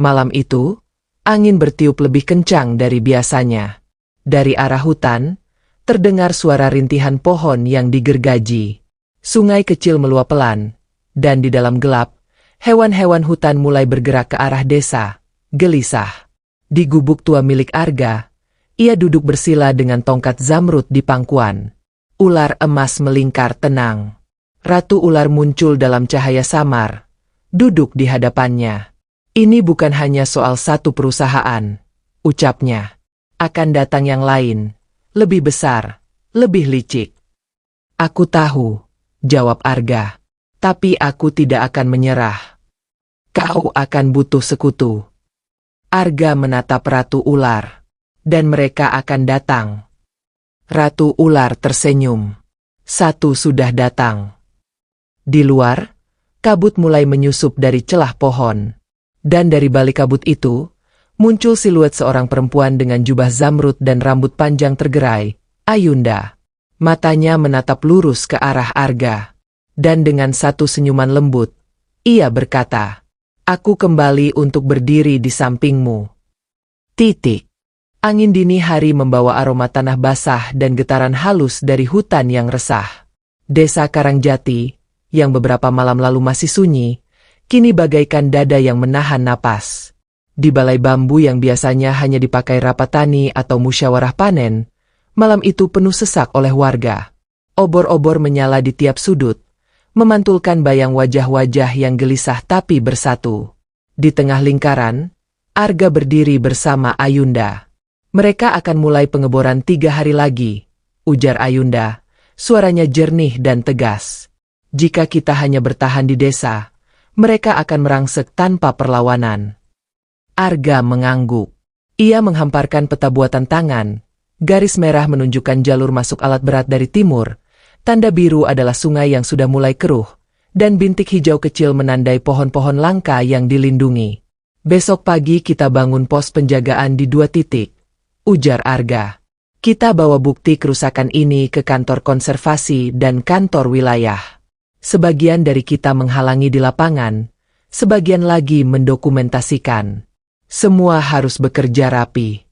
Malam itu, angin bertiup lebih kencang dari biasanya. Dari arah hutan, terdengar suara rintihan pohon yang digergaji. Sungai kecil meluap pelan, dan di dalam gelap, hewan-hewan hutan mulai bergerak ke arah desa, gelisah. Di gubuk tua milik Arga, ia duduk bersila dengan tongkat zamrud di pangkuan. Ular emas melingkar tenang. Ratu ular muncul dalam cahaya samar, duduk di hadapannya. Ini bukan hanya soal satu perusahaan, ucapnya. Akan datang yang lain, lebih besar, lebih licik. Aku tahu, jawab Arga. Tapi aku tidak akan menyerah. Kau akan butuh sekutu. Arga menatap Ratu Ular. Dan mereka akan datang. Ratu Ular tersenyum. Satu sudah datang. Di luar, kabut mulai menyusup dari celah pohon. Dan dari balik kabut itu, muncul siluet seorang perempuan dengan jubah zamrud dan rambut panjang tergerai, Ayunda. Matanya menatap lurus ke arah Arga. Dan dengan satu senyuman lembut, ia berkata, Aku kembali untuk berdiri di sampingmu. Titik. Angin dini hari membawa aroma tanah basah dan getaran halus dari hutan yang resah. Desa Karangjati, yang beberapa malam lalu masih sunyi, kini bagaikan dada yang menahan napas. Di balai bambu yang biasanya hanya dipakai rapat tani atau musyawarah panen, malam itu penuh sesak oleh warga. Obor-obor menyala di tiap sudut, memantulkan bayang wajah-wajah yang gelisah tapi bersatu. Di tengah lingkaran, Arga berdiri bersama Ayunda. Mereka akan mulai pengeboran 3 hari lagi, ujar Ayunda, suaranya jernih dan tegas. Jika kita hanya bertahan di desa, mereka akan merangsek tanpa perlawanan. Arga mengangguk. Ia menghamparkan peta buatan tangan. Garis merah menunjukkan jalur masuk alat berat dari timur. Tanda biru adalah sungai yang sudah mulai keruh, dan bintik hijau kecil menandai pohon-pohon langka yang dilindungi. Besok pagi kita bangun pos penjagaan di 2 titik, ujar Arga. Kita bawa bukti kerusakan ini ke kantor konservasi dan kantor wilayah. Sebagian dari kita menghalangi di lapangan, sebagian lagi mendokumentasikan. Semua harus bekerja rapi.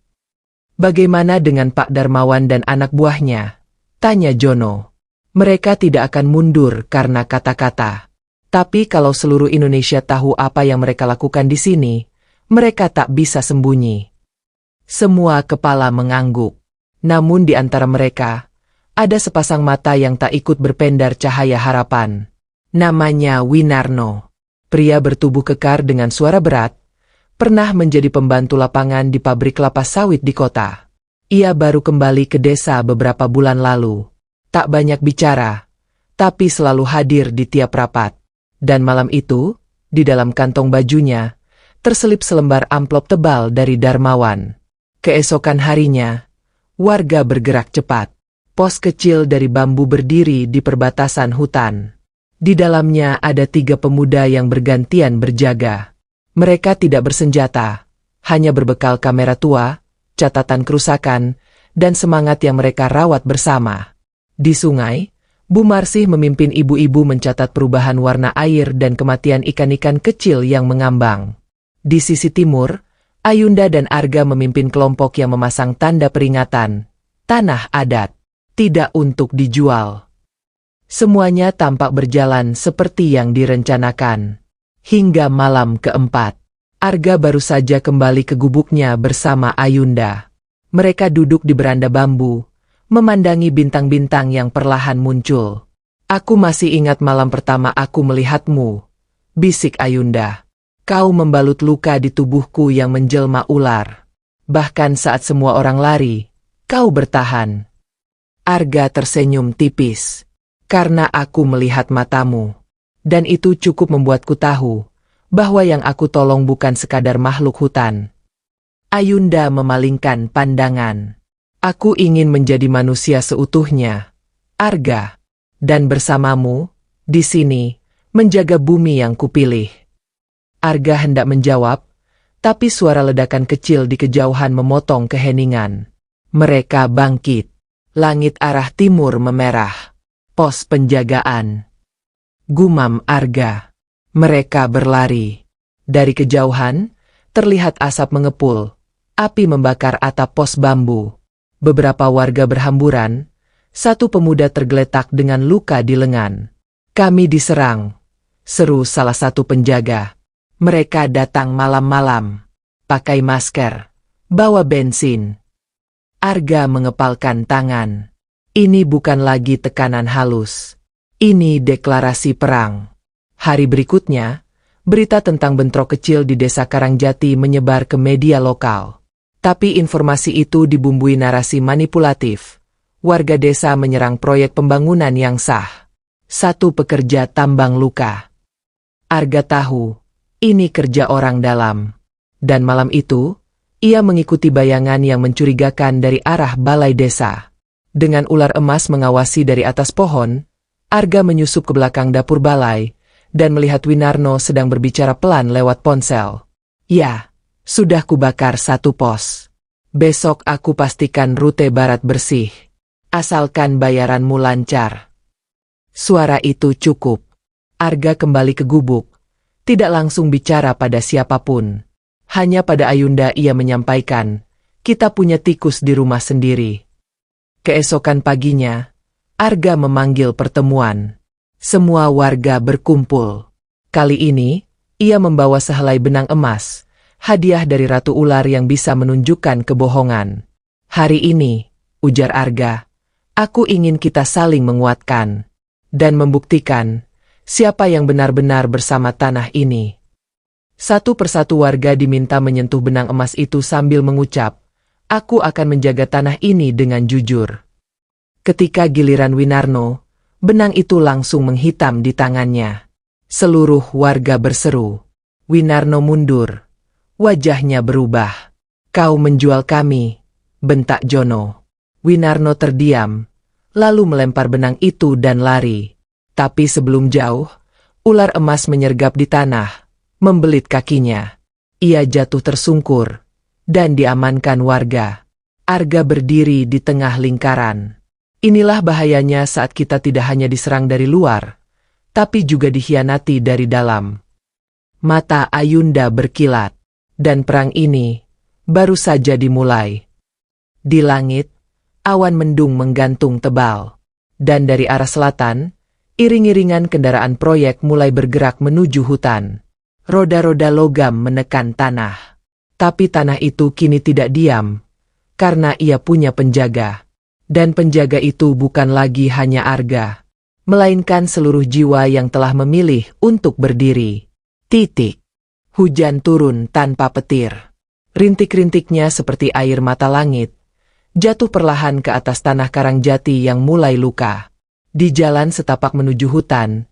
Bagaimana dengan Pak Darmawan dan anak buahnya? Tanya Jono. Mereka tidak akan mundur karena kata-kata. Tapi kalau seluruh Indonesia tahu apa yang mereka lakukan di sini, mereka tak bisa sembunyi. Semua kepala mengangguk. Namun di antara mereka, ada sepasang mata yang tak ikut berpendar cahaya harapan. Namanya Winarno. Pria bertubuh kekar dengan suara berat, pernah menjadi pembantu lapangan di pabrik kelapa sawit di kota. Ia baru kembali ke desa beberapa bulan lalu. Tak banyak bicara, tapi selalu hadir di tiap rapat. Dan malam itu, di dalam kantong bajunya, terselip selembar amplop tebal dari Darmawan. Keesokan harinya, warga bergerak cepat. Pos kecil dari bambu berdiri di perbatasan hutan. Di dalamnya ada 3 pemuda yang bergantian berjaga. Mereka tidak bersenjata, hanya berbekal kamera tua, catatan kerusakan, dan semangat yang mereka rawat bersama. Di sungai, Bu Marsih memimpin ibu-ibu mencatat perubahan warna air dan kematian ikan-ikan kecil yang mengambang. Di sisi timur, Ayunda dan Arga memimpin kelompok yang memasang tanda peringatan, tanah adat, tidak untuk dijual. Semuanya tampak berjalan seperti yang direncanakan. Hingga malam keempat, Arga baru saja kembali ke gubuknya bersama Ayunda. Mereka duduk di beranda bambu, memandangi bintang-bintang yang perlahan muncul. Aku masih ingat malam pertama aku melihatmu, bisik Ayunda. Kau membalut luka di tubuhku yang menjelma ular. Bahkan saat semua orang lari, kau bertahan. Arga tersenyum tipis. Karena aku melihat matamu. Dan itu cukup membuatku tahu bahwa yang aku tolong bukan sekadar makhluk hutan. Ayunda memalingkan pandangan. Aku ingin menjadi manusia seutuhnya, Arga. Dan bersamamu, di sini, menjaga bumi yang kupilih. Arga hendak menjawab, tapi suara ledakan kecil di kejauhan memotong keheningan. Mereka bangkit. Langit arah timur memerah. Pos penjagaan. Gumam Arga. Mereka berlari. Dari kejauhan, terlihat asap mengepul. Api membakar atap pos bambu. Beberapa warga berhamburan. Satu pemuda tergeletak dengan luka di lengan. Kami diserang, seru salah satu penjaga. Mereka datang malam-malam. Pakai masker. Bawa bensin. Arga mengepalkan tangan. Ini bukan lagi tekanan halus. Ini deklarasi perang. Hari berikutnya, berita tentang bentrok kecil di desa Karangjati menyebar ke media lokal. Tapi informasi itu dibumbui narasi manipulatif. Warga desa menyerang proyek pembangunan yang sah. Satu pekerja tambang luka. Arga tahu, ini kerja orang dalam. Dan malam itu, ia mengikuti bayangan yang mencurigakan dari arah balai desa. Dengan ular emas mengawasi dari atas pohon, Arga menyusup ke belakang dapur balai, dan melihat Winarno sedang berbicara pelan lewat ponsel. Ya, sudah kubakar 1 pos. Besok aku pastikan rute barat bersih. Asalkan bayaranmu lancar. Suara itu cukup. Arga kembali ke gubuk. Tidak langsung bicara pada siapapun. Hanya pada Ayunda ia menyampaikan, kita punya tikus di rumah sendiri. Keesokan paginya, Arga memanggil pertemuan. Semua warga berkumpul. Kali ini, ia membawa sehelai benang emas, hadiah dari Ratu Ular yang bisa menunjukkan kebohongan. Hari ini, ujar Arga, aku ingin kita saling menguatkan dan membuktikan siapa yang benar-benar bersama tanah ini. Satu persatu warga diminta menyentuh benang emas itu sambil mengucap, aku akan menjaga tanah ini dengan jujur. Ketika giliran Winarno, benang itu langsung menghitam di tangannya. Seluruh warga berseru. Winarno mundur. Wajahnya berubah. Kau menjual kami, bentak Jono. Winarno terdiam, lalu melempar benang itu dan lari. Tapi sebelum jauh, ular emas menyergap di tanah, membelit kakinya. Ia jatuh tersungkur, dan diamankan warga. Arga berdiri di tengah lingkaran. Inilah bahayanya saat kita tidak hanya diserang dari luar, tapi juga dikhianati dari dalam. Mata Ayunda berkilat, dan perang ini baru saja dimulai. Di langit, awan mendung menggantung tebal, dan dari arah selatan, Iring-iringan kendaraan proyek mulai bergerak menuju hutan. Roda-roda logam menekan tanah. Tapi tanah itu kini tidak diam, karena ia punya penjaga. Dan penjaga itu bukan lagi hanya Arga, melainkan seluruh jiwa yang telah memilih untuk berdiri. Titik. Hujan turun tanpa petir. Rintik-rintiknya seperti air mata langit, jatuh perlahan ke atas tanah karang jati yang mulai luka. Di jalan setapak menuju hutan,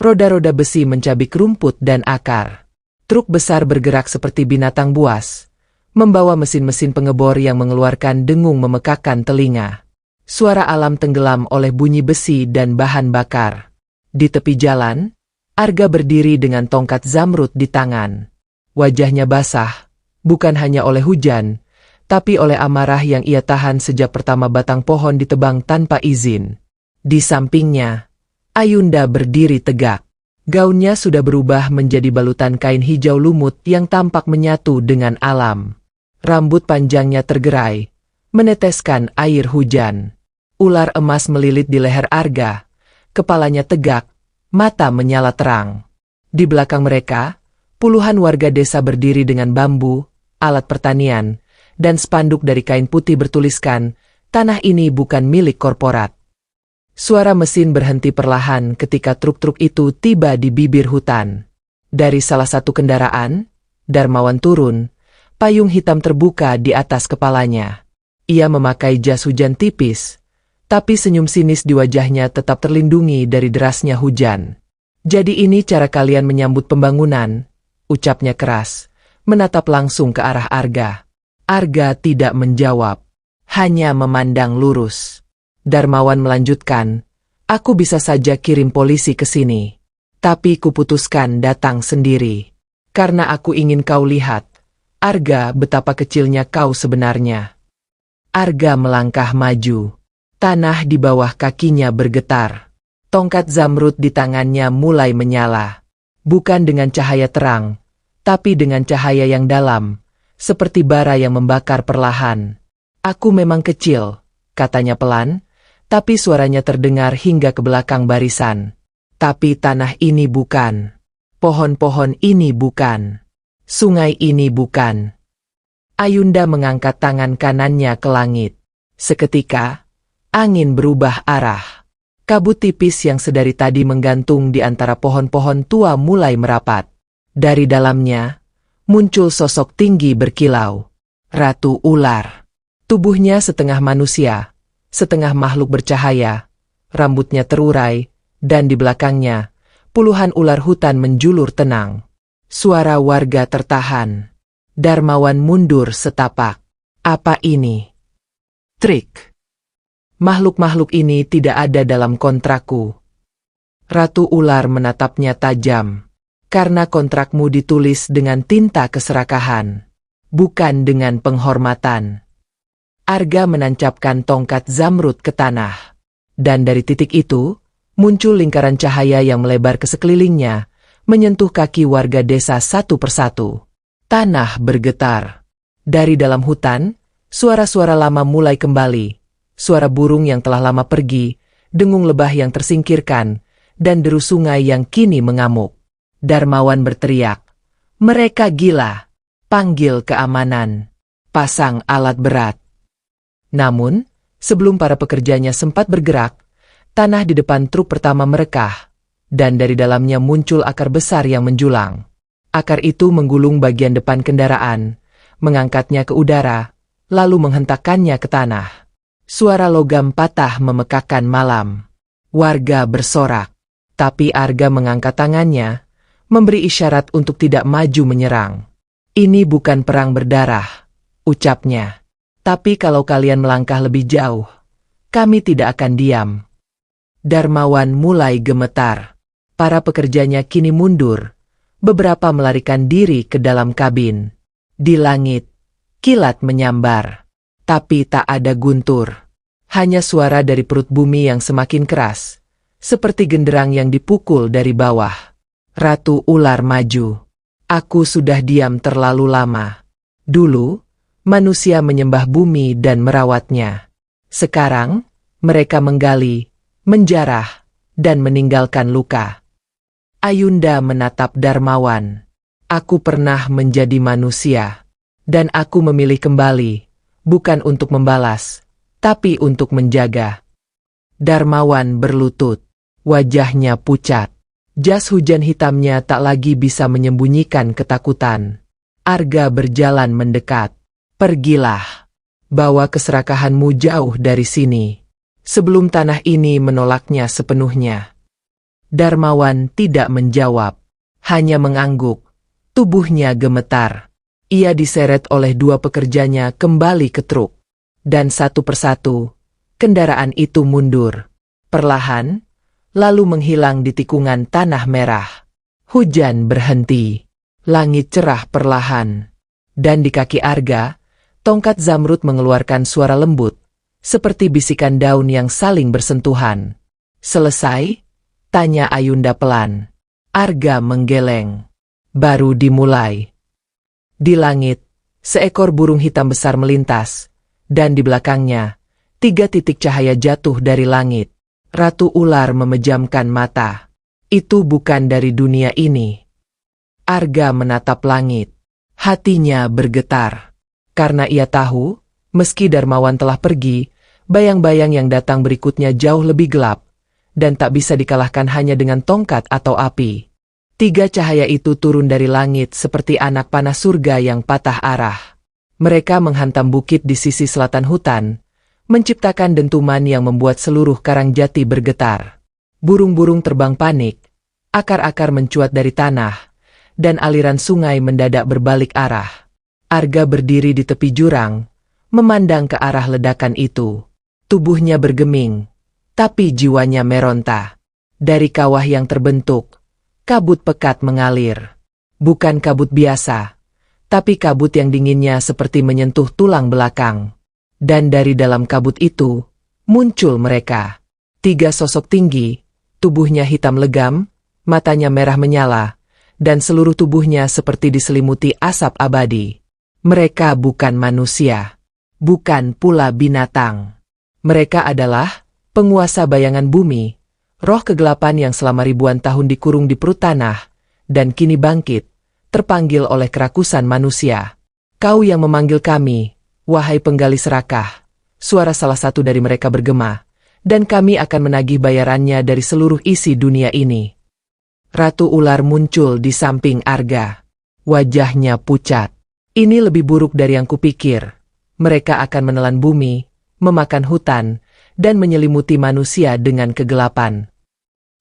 roda-roda besi mencabik rumput dan akar. Truk besar bergerak seperti binatang buas, membawa mesin-mesin pengebor yang mengeluarkan dengung memekakkan telinga. Suara alam tenggelam oleh bunyi besi dan bahan bakar. Di tepi jalan, Arga berdiri dengan tongkat zamrud di tangan. Wajahnya basah, bukan hanya oleh hujan, tapi oleh amarah yang ia tahan sejak pertama batang pohon ditebang tanpa izin. Di sampingnya, Ayunda berdiri tegak. Gaunnya sudah berubah menjadi balutan kain hijau lumut yang tampak menyatu dengan alam. Rambut panjangnya tergerai, meneteskan air hujan. Ular emas melilit di leher Arga, kepalanya tegak, mata menyala terang. Di belakang mereka, puluhan warga desa berdiri dengan bambu, alat pertanian, dan spanduk dari kain putih bertuliskan, "Tanah ini bukan milik korporat." Suara mesin berhenti perlahan ketika truk-truk itu tiba di bibir hutan. Dari salah satu kendaraan, Darmawan turun, payung hitam terbuka di atas kepalanya. Ia memakai jas hujan tipis, tapi senyum sinis di wajahnya tetap terlindungi dari derasnya hujan. "Jadi ini cara kalian menyambut pembangunan?" ucapnya keras, menatap langsung ke arah Arga. Arga tidak menjawab, hanya memandang lurus. Darmawan melanjutkan, "Aku bisa saja kirim polisi ke sini, tapi kuputuskan datang sendiri. Karena aku ingin kau lihat, Arga, betapa kecilnya kau sebenarnya." Arga melangkah maju. Tanah di bawah kakinya bergetar. Tongkat zamrud di tangannya mulai menyala. Bukan dengan cahaya terang, tapi dengan cahaya yang dalam, seperti bara yang membakar perlahan. "Aku memang kecil," katanya pelan, tapi suaranya terdengar hingga ke belakang barisan. "Tapi tanah ini bukan. Pohon-pohon ini bukan. Sungai ini bukan." Ayunda mengangkat tangan kanannya ke langit. Seketika, angin berubah arah. Kabut tipis yang sedari tadi menggantung di antara pohon-pohon tua mulai merapat. Dari dalamnya, muncul sosok tinggi berkilau. Ratu Ular. Tubuhnya setengah manusia, setengah makhluk bercahaya. Rambutnya terurai, dan di belakangnya, puluhan ular hutan menjulur tenang. Suara warga tertahan. Darmawan mundur setapak. Apa ini? Trik. Makhluk-makhluk ini tidak ada dalam kontrakku. Ratu Ular menatapnya tajam. Karena kontrakmu ditulis dengan tinta keserakahan, bukan dengan penghormatan. Arga menancapkan tongkat zamrud ke tanah. Dan dari titik itu, muncul lingkaran cahaya yang melebar ke sekelilingnya, menyentuh kaki warga desa satu persatu. Tanah bergetar. Dari dalam hutan, suara-suara lama mulai kembali. Suara burung yang telah lama pergi, dengung lebah yang tersingkirkan, dan deru sungai yang kini mengamuk. Darmawan berteriak, "Mereka gila! Panggil keamanan! Pasang alat berat!" Namun, sebelum para pekerjanya sempat bergerak, tanah di depan truk pertama merekah, dan dari dalamnya muncul akar besar yang menjulang. Akar itu menggulung bagian depan kendaraan, mengangkatnya ke udara, lalu menghentakkannya ke tanah. Suara logam patah memekakkan malam. Warga bersorak, tapi Arga mengangkat tangannya, memberi isyarat untuk tidak maju menyerang. "Ini bukan perang berdarah," ucapnya. "Tapi kalau kalian melangkah lebih jauh, kami tidak akan diam." Darmawan mulai gemetar. Para pekerjanya kini mundur. Beberapa melarikan diri ke dalam kabin. Di langit, kilat menyambar. Tapi tak ada guntur. Hanya suara dari perut bumi yang semakin keras, seperti genderang yang dipukul dari bawah. Ratu Ular maju. "Aku sudah diam terlalu lama. Dulu, manusia menyembah bumi dan merawatnya. Sekarang, mereka menggali, menjarah, dan meninggalkan luka. Ayunda menatap Darmawan. Aku pernah menjadi manusia, dan aku memilih kembali, bukan untuk membalas, tapi untuk menjaga. Darmawan berlutut, wajahnya pucat. Jas hujan hitamnya tak lagi bisa menyembunyikan ketakutan. Arga berjalan mendekat. Pergilah, bawa keserakahanmu jauh dari sini, sebelum tanah ini menolaknya sepenuhnya. Darmawan tidak menjawab, hanya mengangguk. Tubuhnya gemetar. Ia diseret oleh dua pekerjanya kembali ke truk. Dan satu persatu, kendaraan itu mundur. Perlahan, lalu menghilang di tikungan tanah merah. Hujan berhenti. Langit cerah perlahan. Dan di kaki Arga, tongkat Zamrud mengeluarkan suara lembut, seperti bisikan daun yang saling bersentuhan. Selesai? Tanya Ayunda pelan. Arga menggeleng. Baru dimulai. Di langit, seekor burung hitam besar melintas, dan di belakangnya, 3 titik cahaya jatuh dari langit. Ratu ular memejamkan mata. Itu bukan dari dunia ini. Arga menatap langit. Hatinya bergetar. Karena ia tahu, meski Darmawan telah pergi, bayang-bayang yang datang berikutnya jauh lebih gelap, dan tak bisa dikalahkan hanya dengan tongkat atau api. 3 cahaya itu turun dari langit seperti anak panah surga yang patah arah. Mereka menghantam bukit di sisi selatan hutan, menciptakan dentuman yang membuat seluruh karang jati bergetar. Burung-burung terbang panik, akar-akar mencuat dari tanah, dan aliran sungai mendadak berbalik arah. Arga berdiri di tepi jurang, memandang ke arah ledakan itu. Tubuhnya bergeming, tapi jiwanya meronta. Dari kawah yang terbentuk, kabut pekat mengalir. Bukan kabut biasa, tapi kabut yang dinginnya seperti menyentuh tulang belakang. Dan dari dalam kabut itu, muncul mereka. 3 sosok tinggi, tubuhnya hitam legam, matanya merah menyala, dan seluruh tubuhnya seperti diselimuti asap abadi. Mereka bukan manusia, bukan pula binatang. Mereka adalah penguasa bayangan bumi, roh kegelapan yang selama ribuan tahun dikurung di perut tanah, dan kini bangkit, terpanggil oleh kerakusan manusia. Kau yang memanggil kami, wahai penggali serakah, suara salah satu dari mereka bergema, dan kami akan menagih bayarannya dari seluruh isi dunia ini. Ratu ular muncul di samping Arga. Wajahnya pucat. Ini lebih buruk dari yang kupikir. Mereka akan menelan bumi, memakan hutan, dan menyelimuti manusia dengan kegelapan.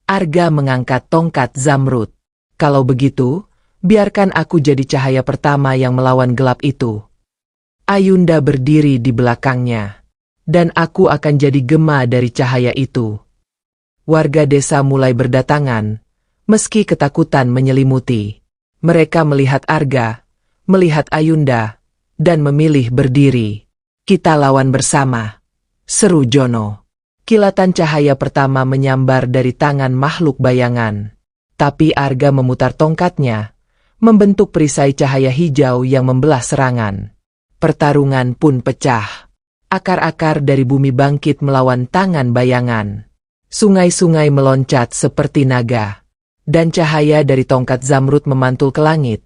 Arga mengangkat tongkat Zamrud. Kalau begitu, biarkan aku jadi cahaya pertama yang melawan gelap itu. Ayunda berdiri di belakangnya, dan aku akan jadi gema dari cahaya itu. Warga desa mulai berdatangan, meski ketakutan menyelimuti. Mereka melihat Arga, melihat Ayunda, dan memilih berdiri. Kita lawan bersama, seru Jono. Kilatan cahaya pertama menyambar dari tangan makhluk bayangan. Tapi Arga memutar tongkatnya, membentuk perisai cahaya hijau yang membelah serangan. Pertarungan pun pecah. Akar-akar dari bumi bangkit melawan tangan bayangan. Sungai-sungai meloncat seperti naga. Dan cahaya dari tongkat Zamrud memantul ke langit,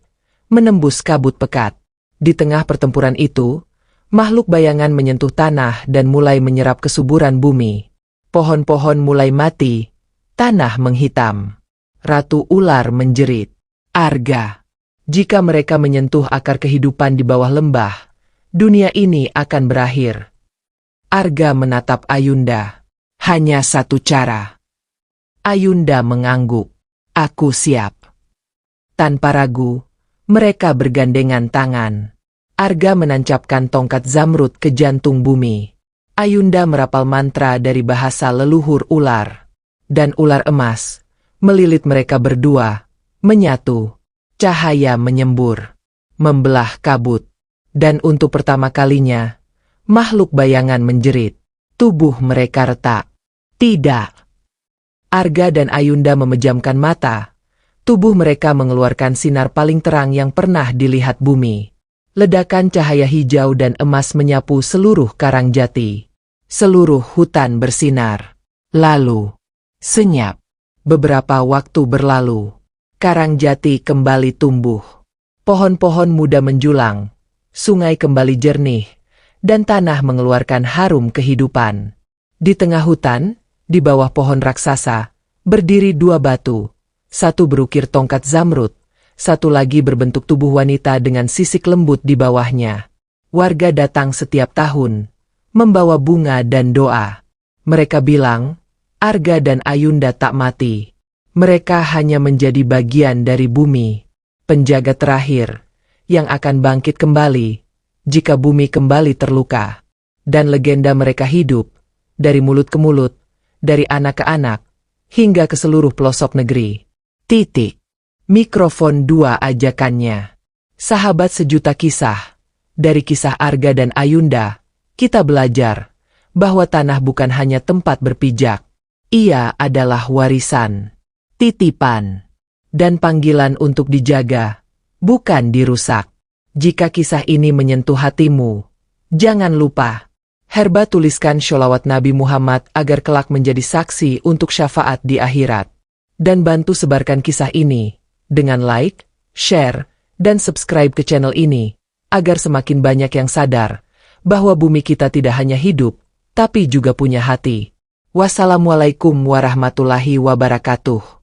menembus kabut pekat. Di tengah pertempuran itu, makhluk bayangan menyentuh tanah dan mulai menyerap kesuburan bumi. Pohon-pohon mulai mati, tanah menghitam. Ratu ular menjerit. Arga, jika mereka menyentuh akar kehidupan di bawah lembah, dunia ini akan berakhir. Arga menatap Ayunda. Hanya satu cara. Ayunda mengangguk. Aku siap. Tanpa ragu, mereka bergandengan tangan. Arga menancapkan tongkat Zamrud ke jantung bumi. Ayunda merapal mantra dari bahasa leluhur ular. Dan ular emas melilit mereka berdua, menyatu. Cahaya menyembur, membelah kabut. Dan untuk pertama kalinya, makhluk bayangan menjerit. Tubuh mereka retak. Tidak. Arga dan Ayunda memejamkan mata. Tubuh mereka mengeluarkan sinar paling terang yang pernah dilihat bumi. Ledakan cahaya hijau dan emas menyapu seluruh karang jati. Seluruh hutan bersinar. Lalu, Senyap. Beberapa waktu berlalu. Karang jati kembali tumbuh. Pohon-pohon muda menjulang. Sungai kembali jernih. Dan tanah mengeluarkan harum kehidupan. Di tengah hutan, di bawah pohon raksasa, berdiri dua batu. Satu berukir tongkat zamrud, satu lagi berbentuk tubuh wanita dengan sisik lembut di bawahnya. Warga datang setiap tahun, membawa bunga dan doa. Mereka bilang, Arga dan Ayunda tak mati. Mereka hanya menjadi bagian dari bumi, penjaga terakhir, yang akan bangkit kembali, jika bumi kembali terluka. Dan legenda mereka hidup, dari mulut ke mulut, dari anak ke anak, hingga ke seluruh pelosok negeri. Titik. Mikrofon 2 ajakannya. Sahabat sejuta kisah. Dari kisah Arga dan Ayunda, kita belajar bahwa tanah bukan hanya tempat berpijak. Ia adalah warisan, titipan, dan panggilan untuk dijaga, bukan dirusak. Jika kisah ini menyentuh hatimu, jangan lupa Herba tuliskan sholawat Nabi Muhammad agar kelak menjadi saksi untuk syafaat di akhirat. Dan bantu sebarkan kisah ini dengan like, share, dan subscribe ke channel ini, agar semakin banyak yang sadar bahwa bumi kita tidak hanya hidup, tapi juga punya hati. Wassalamualaikum warahmatullahi wabarakatuh.